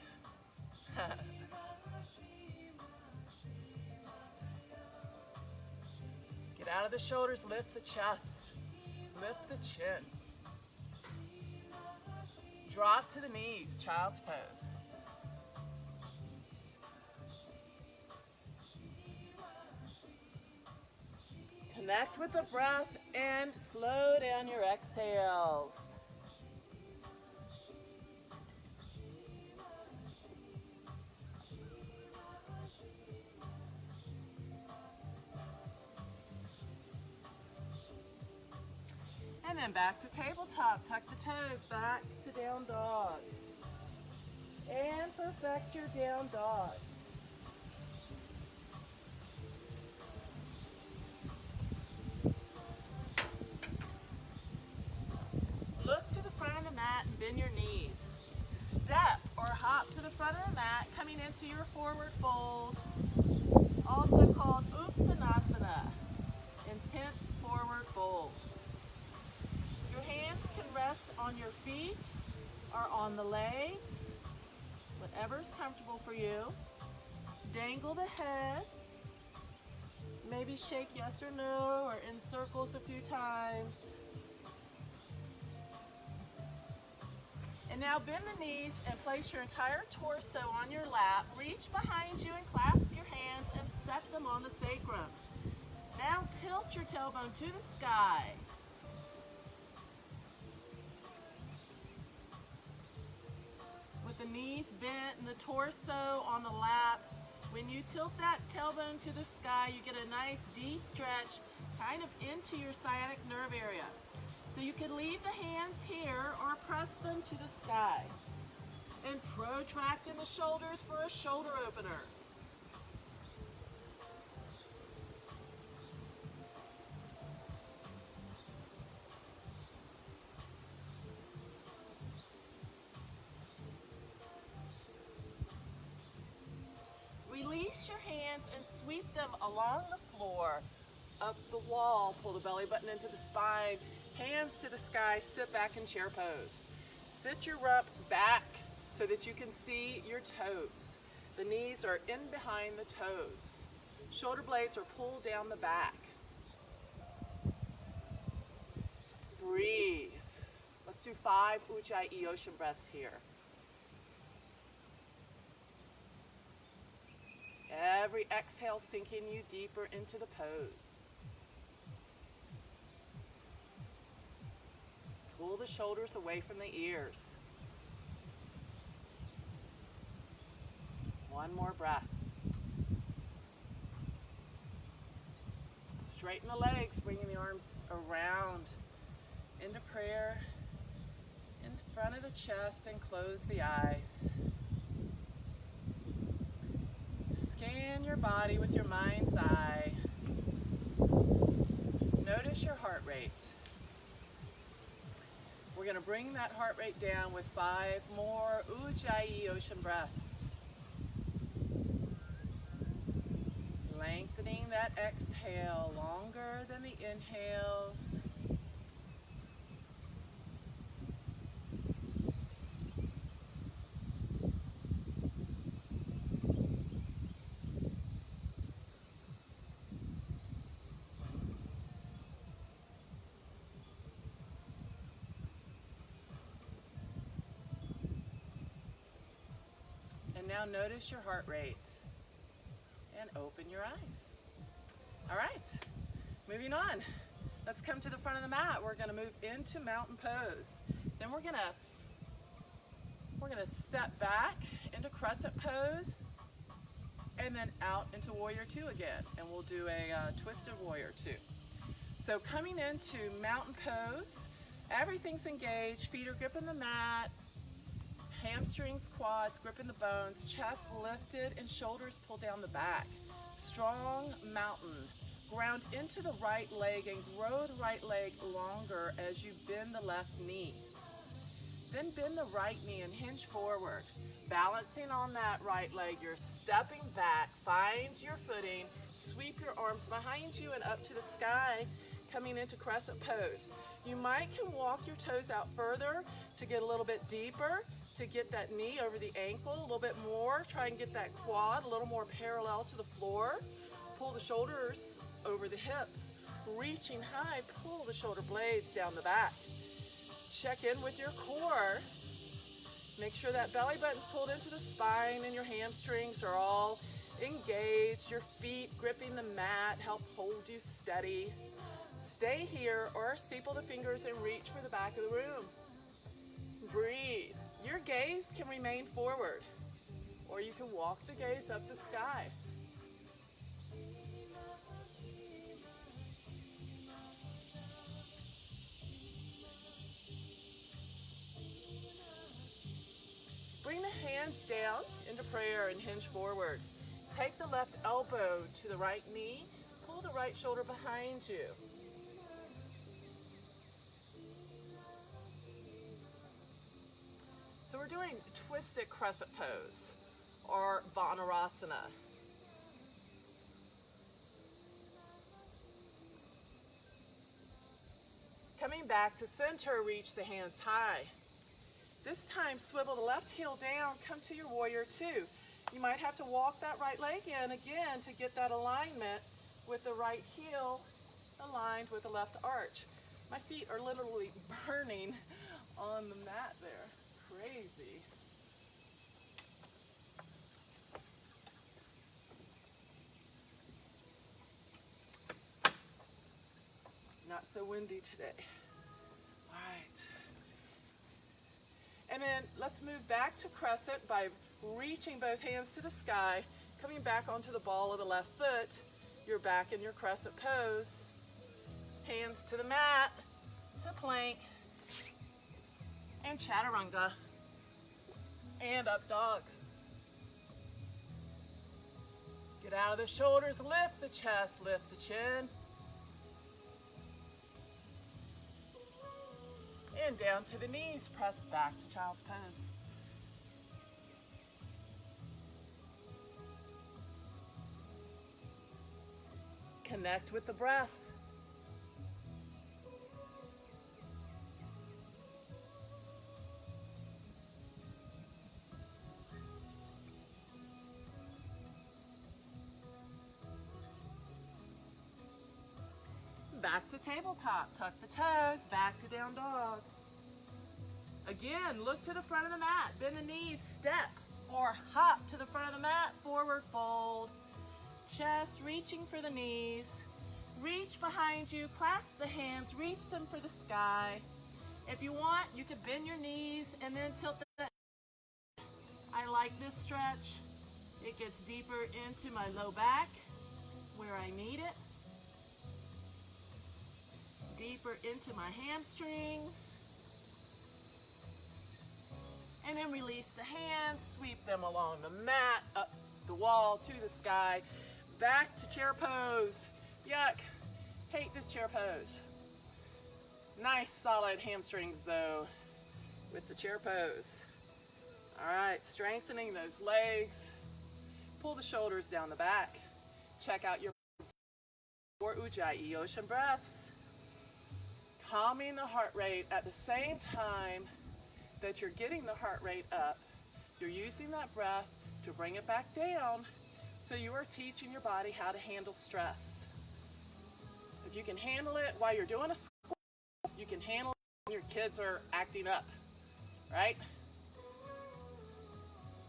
Get out of the shoulders, lift the chest, lift the chin. Drop to the knees, child's pose. Connect with the breath and slow down your exhales. And then back to tabletop. Tuck the toes back to down dog. And perfect your down dog. Look to the front of the mat and bend your knees. Step or hop to the front of the mat, coming into your forward fold, also called Uttanasana, intense forward fold. Your hands can rest on your feet or on the legs, whatever's comfortable for you. Dangle the head, maybe shake yes or no or in circles a few times. And now bend the knees and place your entire torso on your lap. Reach behind you and clasp your hands and set them on the sacrum. Now tilt your tailbone to the sky. With the knees bent and the torso on the lap, when you tilt that tailbone to the sky, you get a nice deep stretch kind of into your sciatic nerve area. So you can leave the hands here or press them to the sky. And protract in the shoulders for a shoulder opener. Release your hands and sweep them along the floor, up the wall, pull the belly button into the spine, Hands to the sky, sit back in chair pose. Sit your rump back so that you can see your toes. The knees are in behind the toes. Shoulder blades are pulled down the back. Breathe. Let's do 5 Ujjayi ocean breaths here. Every exhale sinking you deeper into the pose. Pull the shoulders away from the ears. One more breath. Straighten the legs, bringing the arms around into prayer, in front of the chest, and close the eyes. Scan your body with your mind's eye. Notice your heart rate. We're going to bring that heart rate down with 5 more Ujjayi ocean breaths. Lengthening that exhale longer than the inhales. And now notice your heart rate. And open your eyes. All right, moving on. Let's come to the front of the mat. We're going to move into mountain pose. Then we're going to step back into crescent pose, and then out into warrior 2 again. And we'll do a twisted warrior 2. So coming into mountain pose, everything's engaged. Feet are gripping the mat. Hamstrings, quads, gripping the bones, chest lifted, and shoulders pulled down the back. Strong mountain. Ground into the right leg and grow the right leg longer as you bend the left knee. Then bend the right knee and hinge forward. Balancing on that right leg, you're stepping back. Find your footing. Sweep your arms behind you and up to the sky, coming into crescent pose. You might can walk your toes out further to get a little bit deeper, to get that knee over the ankle a little bit more. Try and get that quad a little more parallel to the floor. Pull the shoulders over the hips. Reaching high, pull the shoulder blades down the back. Check in with your core. Make sure that belly button's pulled into the spine and your hamstrings are all engaged. Your feet gripping the mat help hold you steady. Stay here or steeple the fingers and reach for the back of the room. Breathe. Your gaze can remain forward, or you can walk the gaze up the sky. Bring the hands down into prayer and hinge forward. Take the left elbow to the right knee. Pull the right shoulder behind you. So we're doing twisted crescent pose, or Vanarasana. Coming back to center, reach the hands high. This time, swivel the left heel down, come to your warrior 2. You might have to walk that right leg in again to get that alignment with the right heel aligned with the left arch. My feet are literally burning on the mat there. Crazy. Not so windy today. All right. And then let's move back to crescent by reaching both hands to the sky, coming back onto the ball of the left foot. You're back in your crescent pose. Hands to the mat, to plank, and chaturanga, and up dog. Get out of the shoulders, lift the chest, lift the chin. And down to the knees, press back to child's pose. Connect with the breath. Back to tabletop. Tuck the toes, back to down dog. Again, look to the front of the mat. Bend the knees, step or hop to the front of the mat. Forward fold. Chest reaching for the knees. Reach behind you, clasp the hands, reach them for the sky. If you want, you can bend your knees and then tilt the. I like this stretch. It gets deeper into my low back where I need it. Deeper into my hamstrings. And then release the hands, sweep them along the mat, up the wall, to the sky. Back to chair pose. Yuck, hate this chair pose. Nice solid hamstrings though with the chair pose. All right, strengthening those legs. Pull the shoulders down the back. Check out your 4 Ujjayi ocean breaths. Calming the heart rate at the same time that you're getting the heart rate up. You're using that breath to bring it back down. So you are teaching your body how to handle stress. If you can handle it while you're doing a squat, you can handle it when your kids are acting up, right?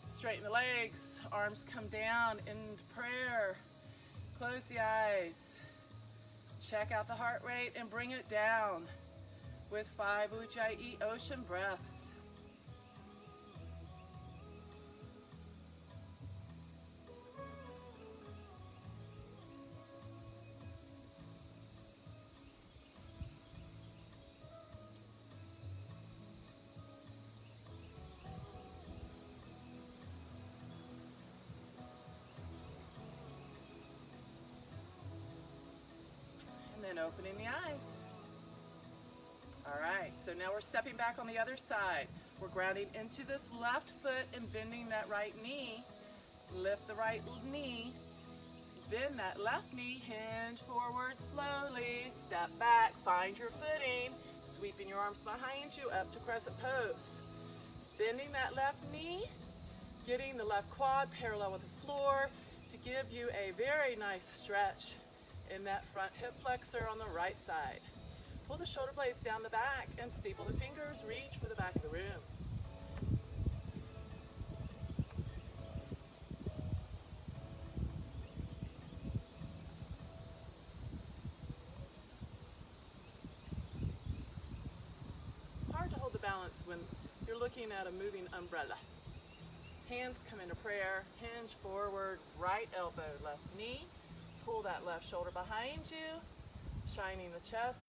Straighten the legs, arms come down into prayer. Close the eyes. Check out the heart rate and bring it down with 5 Ujjayi ocean breaths. And then opening the eyes. All right, so now we're stepping back on the other side. We're grounding into this left foot and bending that right knee. Lift the right knee, bend that left knee, hinge forward slowly, step back, find your footing, sweeping your arms behind you up to crescent pose. Bending that left knee, getting the left quad parallel with the floor to give you a very nice stretch in that front hip flexor on the right side. Pull the shoulder blades down the back and steeple the fingers, reach for the back of the room. Hard to hold the balance when you're looking at a moving umbrella. Hands come into prayer, hinge forward, right elbow, left knee. Pull that left shoulder behind you, shining the chest.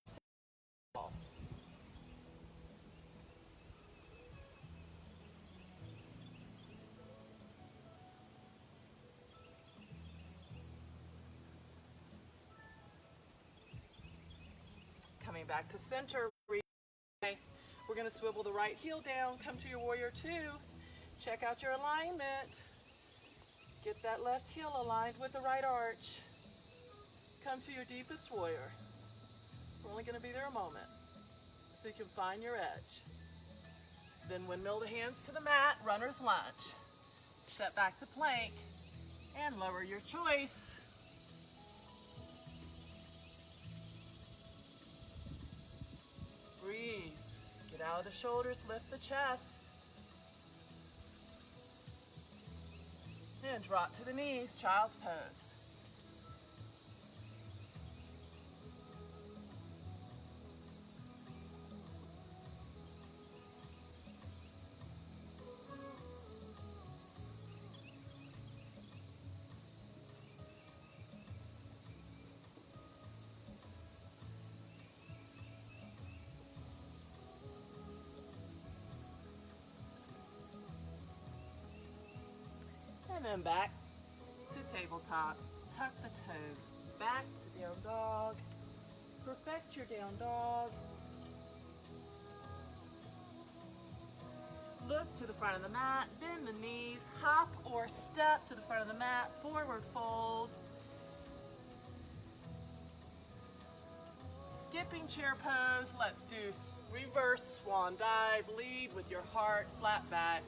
Coming back to center. We're going to swivel the right heel down, come to your warrior 2. Check out your alignment. Get that left heel aligned with the right arch. Come to your deepest warrior. We're only going to be there a moment, so you can find your edge. Then windmill the hands to the mat, runner's lunge. Step back to plank and lower your choice. Breathe. Get out of the shoulders, lift the chest. And drop to the knees, child's pose. And then back to tabletop. Tuck the toes. Back to down dog. Perfect your down dog. Look to the front of the mat. Bend the knees. Hop or step to the front of the mat. Forward fold. Skipping chair pose. Let's do reverse swan dive. Lead with your heart, flat back.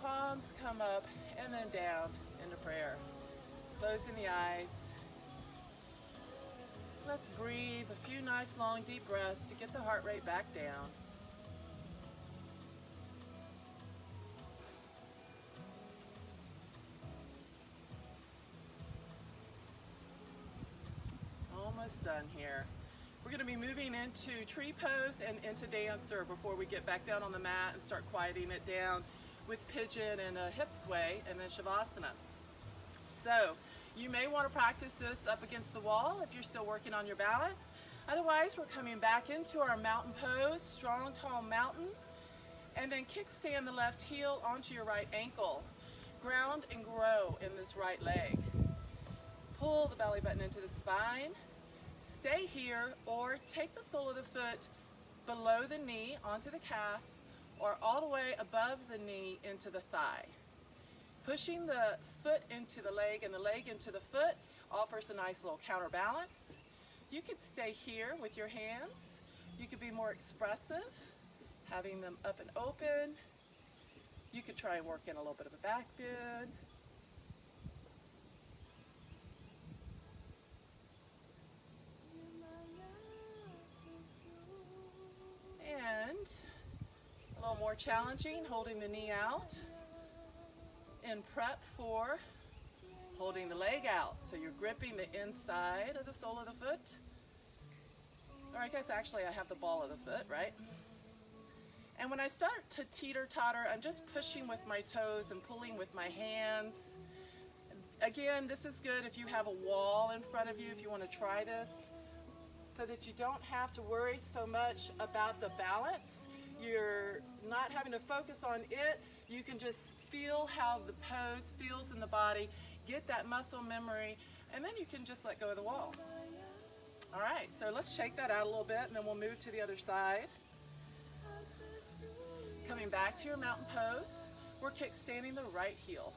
Palms come up and then down into prayer. Closing the eyes. Let's breathe a few nice long deep breaths to get the heart rate back down. Almost done here. We're going to be moving into tree pose and into dancer before we get back down on the mat and start quieting it down with pigeon and a hip sway and then shavasana. So you may want to practice this up against the wall if you're still working on your balance. Otherwise, we're coming back into our mountain pose, strong, tall mountain, and then kickstand the left heel onto your right ankle. Ground and grow in this right leg. Pull the belly button into the spine. Stay here or take the sole of the foot below the knee onto the calf or all the way above the knee into the thigh. Pushing the foot into the leg and the leg into the foot offers a nice little counterbalance. You could stay here with your hands. You could be more expressive, having them up and open. You could try and work in a little bit of a back bend. And a little more challenging, holding the knee out in prep for holding the leg out. So you're gripping the inside of the sole of the foot. Or I guess actually I have the ball of the foot, right? And when I start to teeter-totter, I'm just pushing with my toes and pulling with my hands. Again, this is good if you have a wall in front of you, if you want to try this, so that you don't have to worry so much about the balance. You're not having to focus on it. You can just feel how the pose feels in the body, get that muscle memory, and then you can just let go of the wall. All right, so let's shake that out a little bit, and then we'll move to the other side. Coming back to your mountain pose, we're kickstanding the right heel.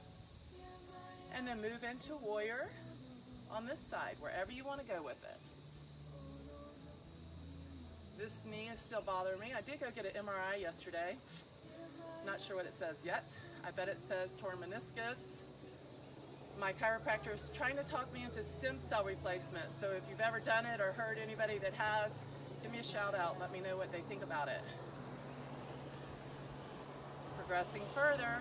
And then move into warrior on this side, wherever you want to go with it. This knee is still bothering me. I did go get an MRI yesterday. Not sure what it says yet. I bet it says torn meniscus. My chiropractor is trying to talk me into stem cell replacement. So if you've ever done it or heard anybody that has, give me a shout out. Let me know what they think about it. Progressing further.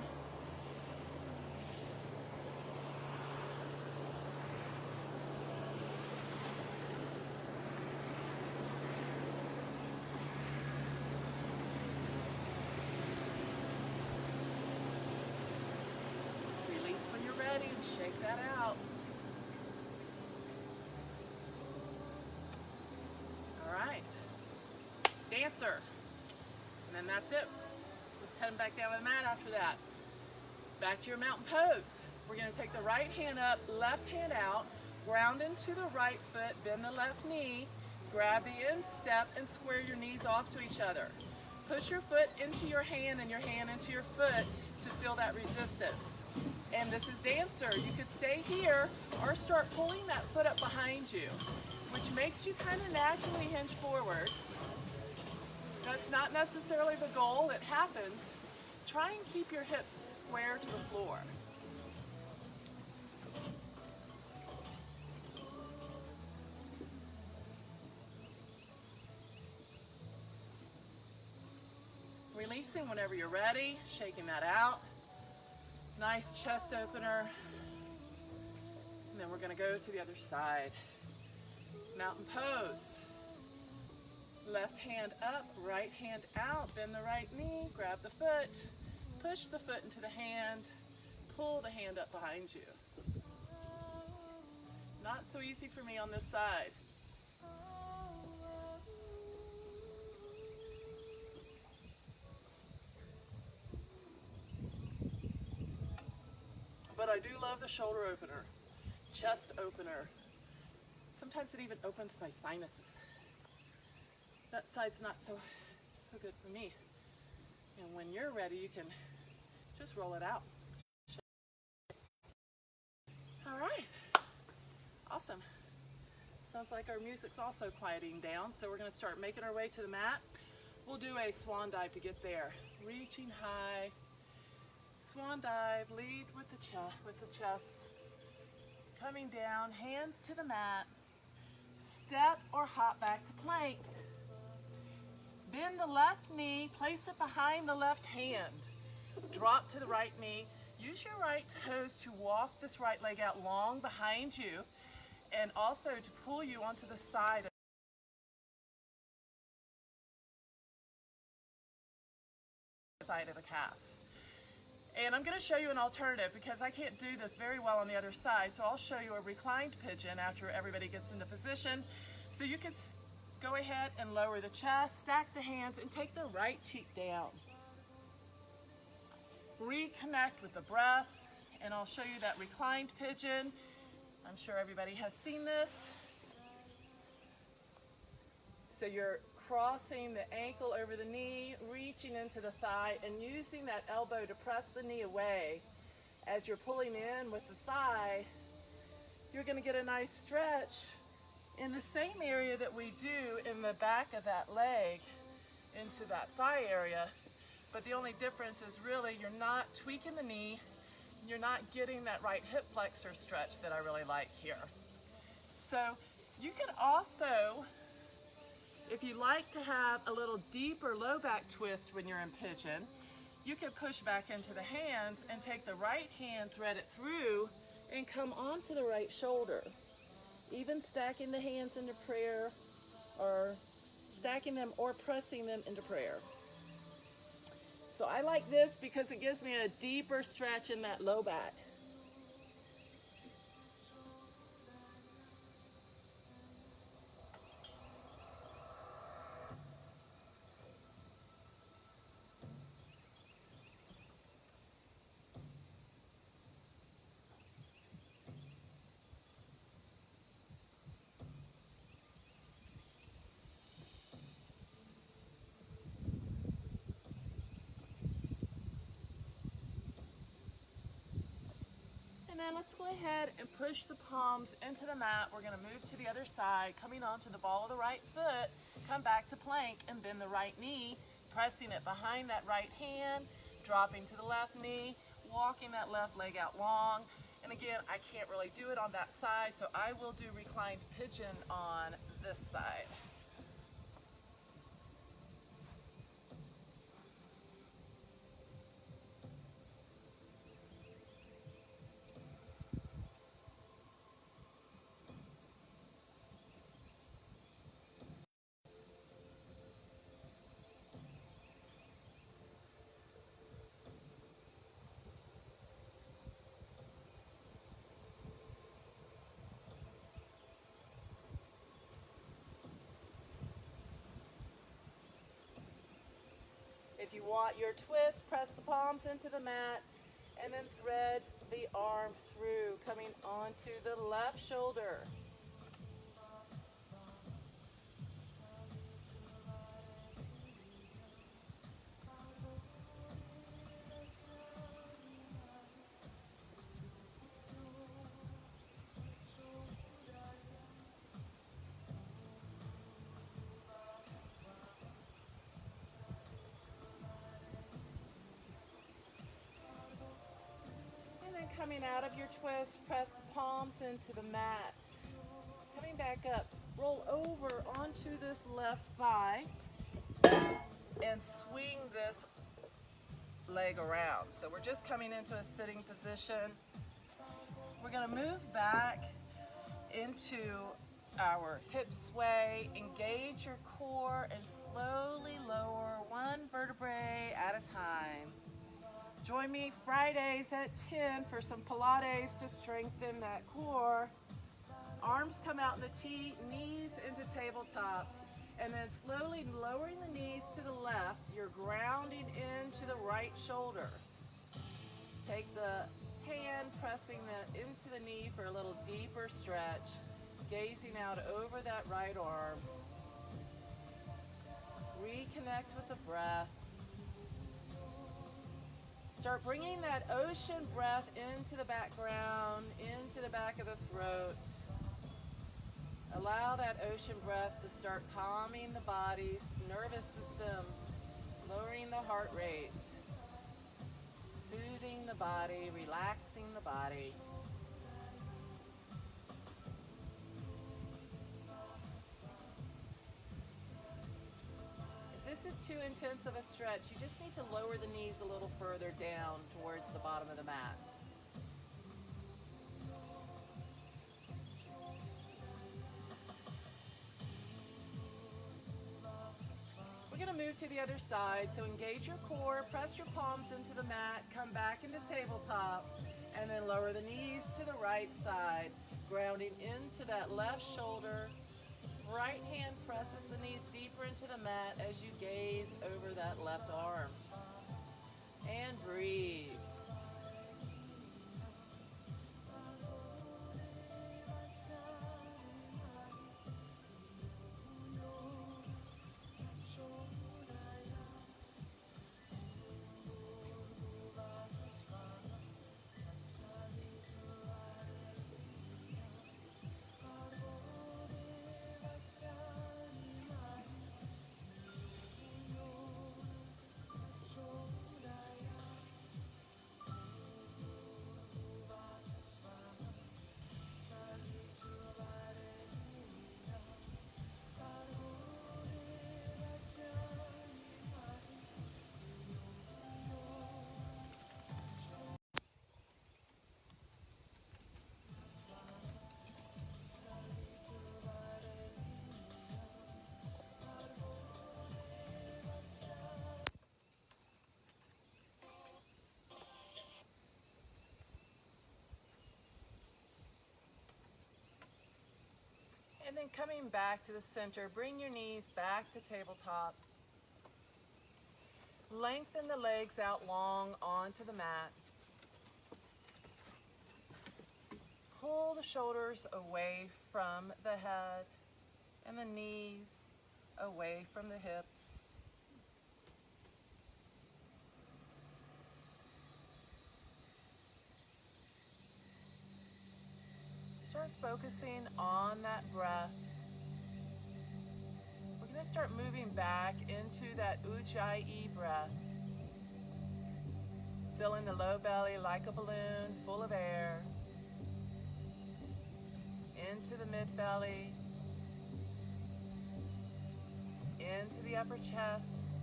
Release when you're ready and shake that out. All right. Dancer. And then that's it. Heading back down to the mat after that. Back to your mountain pose. We're going to take the right hand up, left hand out, ground into the right foot, bend the left knee, grab the instep and square your knees off to each other. Push your foot into your hand and your hand into your foot to feel that resistance. And this is dancer. You could stay here or start pulling that foot up behind you, which makes you kind of naturally hinge forward. That's not necessarily the goal. It happens. Try and keep your hips square to the floor. Releasing whenever you're ready, shaking that out. Nice chest opener. And then we're going to go to the other side. Mountain pose. Left hand up, right hand out, bend the right knee, grab the foot, push the foot into the hand, pull the hand up behind you. Not so easy for me on this side. But I do love the shoulder opener, chest opener. Sometimes it even opens my sinuses. That side's not so good for me. And when you're ready, you can just roll it out. All right, awesome. Sounds like our music's also quieting down, so we're gonna start making our way to the mat. We'll do a swan dive to get there. Reaching high, swan dive, lead with the chest. Coming down, hands to the mat, step or hop back to plank. Bend the left knee, place it behind the left hand. Drop to the right knee. Use your right toes to walk this right leg out long behind you and also to pull you onto the side of the calf. And I'm going to show you an alternative because I can't do this very well on the other side, so I'll show you a reclined pigeon after everybody gets into position. So you can go ahead and lower the chest, stack the hands, and take the right cheek down. Reconnect with the breath, and I'll show you that reclined pigeon. I'm sure everybody has seen this. So you're crossing the ankle over the knee, reaching into the thigh, and using that elbow to press the knee away. As you're pulling in with the thigh, you're going to get a nice stretch in the same area that we do in the back of that leg into that thigh area. But the only difference is really you're not tweaking the knee, you're not getting that right hip flexor stretch that I really like here. So you can also, if you like to have a little deeper low back twist when you're in pigeon, you can push back into the hands and take the right hand, thread it through, and come onto the right shoulder. Even stacking the hands into prayer, or stacking them or pressing them into prayer. So I like this because it gives me a deeper stretch in that low back. And then let's go ahead and push the palms into the mat. We're going to move to the other side, coming onto the ball of the right foot, come back to plank and bend the right knee, pressing it behind that right hand, dropping to the left knee, walking that left leg out long. And again, I can't really do it on that side, so I will do reclined pigeon on this side. If you want your twist, press the palms into the mat and then thread the arm through, coming onto the left shoulder. Coming out of your twist, press the palms into the mat. Coming back up, roll over onto this left thigh and swing this leg around. So we're just coming into a sitting position. We're going to move back into our hip sway, engage your core, and slowly lower one vertebrae at a time. Join me Fridays at 10 for some Pilates to strengthen that core. Arms come out in the T, knees into tabletop, and then slowly lowering the knees to the left. You're grounding into the right shoulder. Take the hand, pressing into the knee for a little deeper stretch, gazing out over that right arm. Reconnect with the breath. Start bringing that ocean breath into the background, into the back of the throat. Allow that ocean breath to start calming the body's nervous system, lowering the heart rate, soothing the body, relaxing the body. too intense of a stretch. You just need to lower the knees a little further down towards the bottom of the mat. We're going to move to the other side, so engage your core, press your palms into the mat, come back into tabletop, and then lower the knees to the right side, grounding into that left shoulder. Right hand presses the knees deeper into the mat as you gaze over that left arm. And breathe. And then coming back to the center, bring your knees back to tabletop. Lengthen the legs out long onto the mat. Pull the shoulders away from the head and the knees away from the hips. Start focusing on that breath. We're going to start moving back into that Ujjayi breath. Filling the low belly like a balloon full of air. Into the mid belly. Into the upper chest.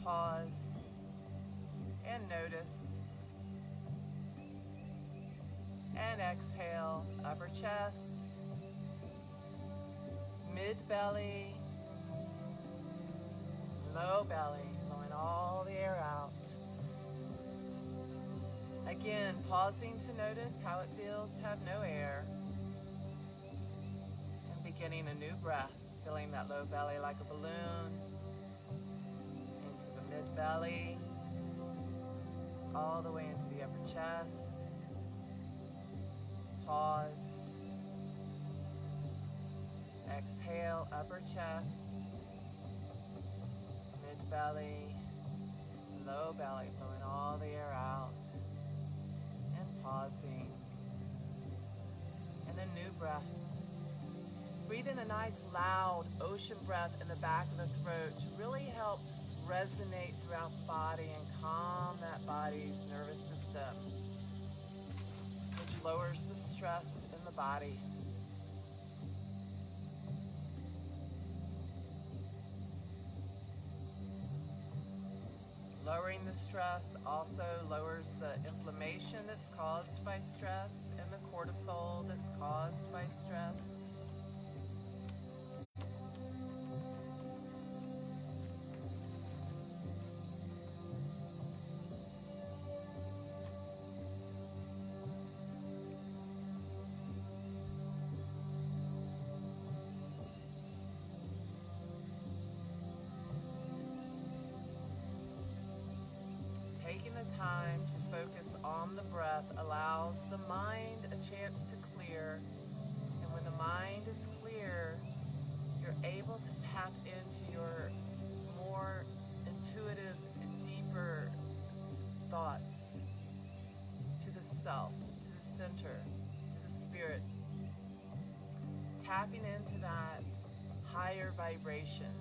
Pause and notice. And exhale, upper chest, mid belly, low belly, blowing all the air out. Again, pausing to notice how it feels to have no air. And beginning a new breath, filling that low belly like a balloon, into the mid belly, all the way into the upper chest. Pause. Exhale, upper chest, mid belly, low belly, blowing all the air out. And pausing. And then new breath. Breathe in a nice loud ocean breath in the back of the throat to really help resonate throughout the body and calm that body's nervous system, which lowers the stress in the body. Lowering the stress also lowers the inflammation that's caused by stress and the cortisol that's caused by stress. Taking the time to focus on the breath allows the mind a chance to clear. And when the mind is clear, you're able to tap into your more intuitive and deeper thoughts, to the self, to the center, to the spirit. Tapping into that higher vibration.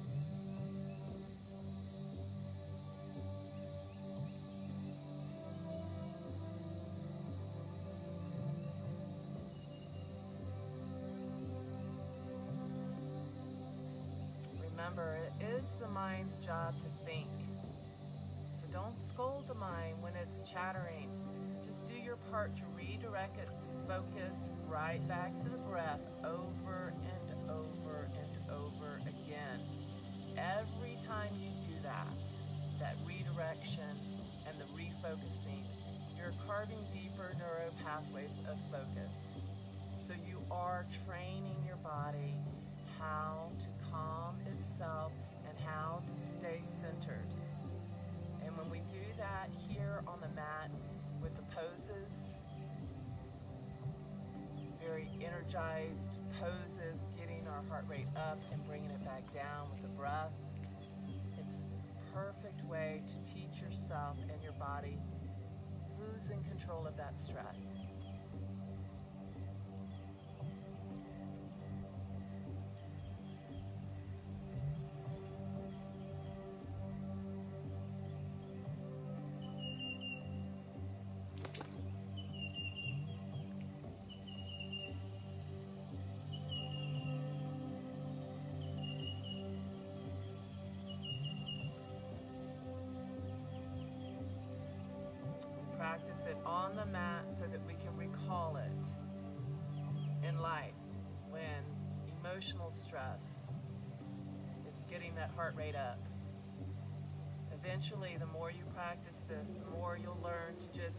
remember, it is the mind's job to think. So don't scold the mind when it's chattering. Just do your part to redirect its focus right back to the breath over and over and over again. Every time you do that redirection and the refocusing, you're carving deeper neural pathways of focus. So you are training your body how to calm itself and how to stay centered. And when we do that here on the mat with the poses, very energized poses, getting our heart rate up and bringing it back down with the breath, it's the perfect way to teach yourself and your body who's in control of that stress. Practice it on the mat so that we can recall it in life when emotional stress is getting that heart rate up. Eventually, the more you practice this, the more you'll learn to just,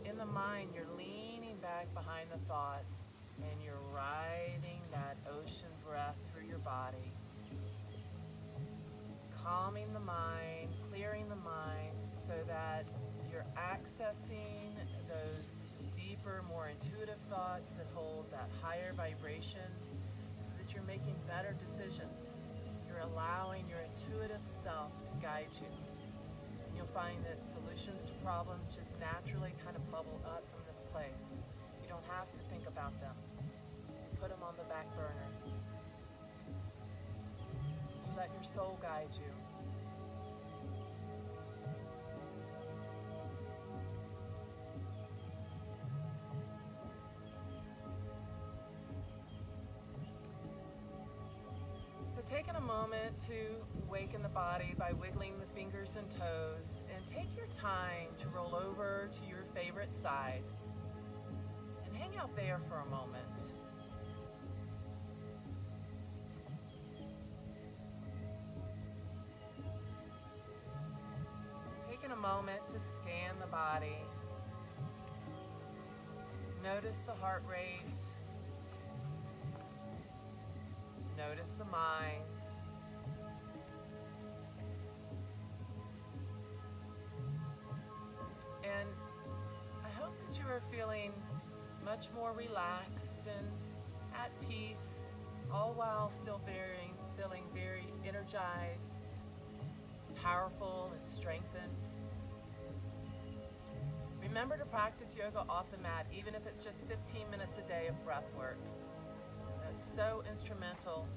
in the mind, you're leaning back behind the thoughts and you're riding that ocean breath through your body, calming the mind, clearing the mind so that you're accessing those deeper, more intuitive thoughts that hold that higher vibration so that you're making better decisions. You're allowing your intuitive self to guide you. And you'll find that solutions to problems just naturally kind of bubble up from this place. You don't have to think about them. Put them on the back burner. You let your soul guide you. Taking a moment to waken the body by wiggling the fingers and toes, and take your time to roll over to your favorite side and hang out there for a moment. Taking a moment to scan the body. Notice the heart rate. Notice the mind. And I hope that you are feeling much more relaxed and at peace, all while still feeling very energized, powerful, and strengthened. Remember to practice yoga off the mat, even if it's just 15 minutes a day of breath work. So instrumental.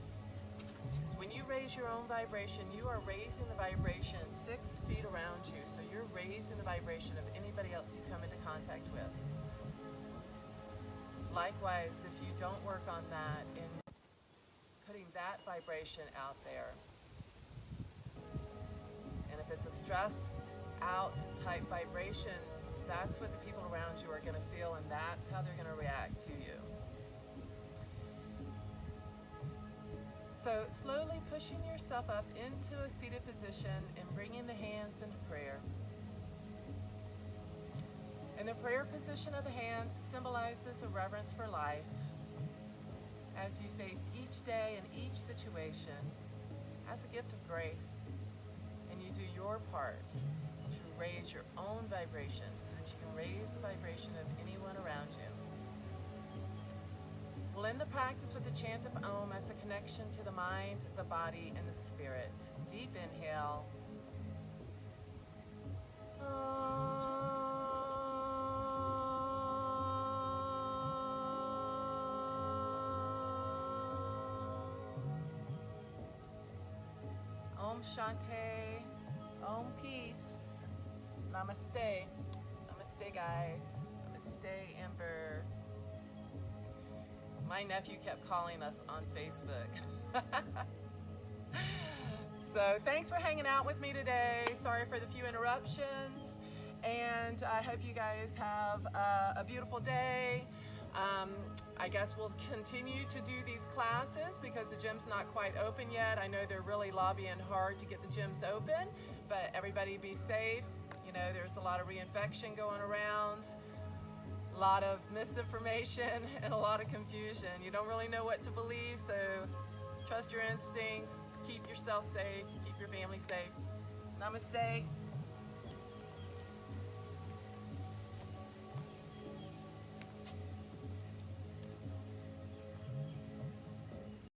When you raise your own vibration, you are raising the vibration 6 feet around you. So you're raising the vibration of anybody else you come into contact with. Likewise, if you don't work on that in putting that vibration out there, and if it's a stressed out type vibration, that's what the people around you are going to feel, and that's how they're going to react to you. So slowly pushing yourself up into a seated position and bringing the hands into prayer. And the prayer position of the hands symbolizes a reverence for life as you face each day and each situation as a gift of grace. And you do your part to raise your own vibration so that you can raise the vibration of anyone around you. We'll end the practice with the chant of Om as a connection to the mind, the body, and the spirit. Deep inhale. Om Shanti. Om Peace. Namaste. Namaste, guys. Namaste, Amber. My nephew kept calling us on Facebook. So thanks for hanging out with me today. Sorry for the few interruptions, and I hope you guys have a beautiful day. I guess we'll continue to do these classes because the gym's not quite open yet. I know they're really lobbying hard to get the gyms open, but everybody be safe. You know, there's a lot of reinfection going around, a lot of misinformation, and a lot of confusion. You don't really know what to believe, so trust your instincts, keep yourself safe, keep your family safe. Namaste.